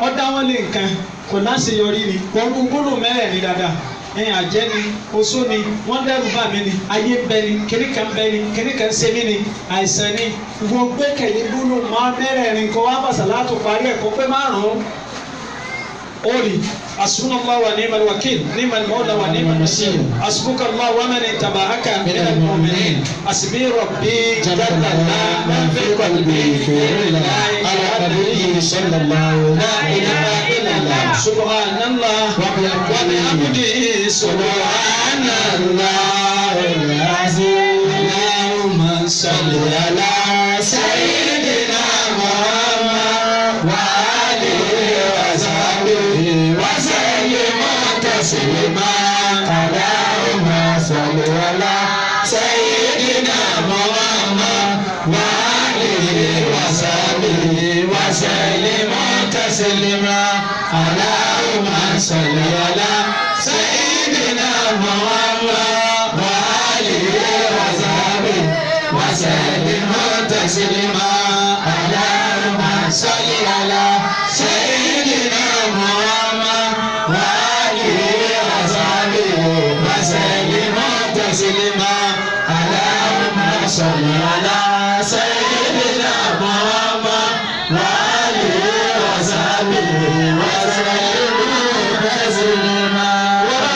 ó dáwọ́ lé nǹkan kò láṣeyọrí ni gbogbo gbólóhùn mẹ́rẹ̀ẹ̀rin dáadáa ẹ̀yìn àjẹ́ ni oṣó ni wọ́n dẹ́rù bà mí ni ayé ń bẹ ni kíní kan bẹ ni kíní kan ṣe mí ni àìsàn ni wọ́n gbẹ́kẹ̀lé gbólóhùn máa mẹ́rẹ̀ẹ̀rin kó wá bàṣàlátù parí ẹ̀ kó pé márùn-ún. قولي حسبنا الله ونعم الوكيل نعم المولى ونعم النصير حسبك الله ومن اتبعك من المؤمنين حسبي ربي جل ما في قلبي على نبيه صلى الله لا إله إلا الله سبحان الله وبحمده سبحان الله العظيم اللهم صل على سيدنا محمد وآله وصحبه وسلم تسليما اللهم صل على سيدنا محمد وآله وصحبه وسلم تسليما اللهم صل على سيدنا محمد وآله وصحبه وسلم تسليما اللهم صل على سيدنا محمد وآله وصحبه وسلم تسليما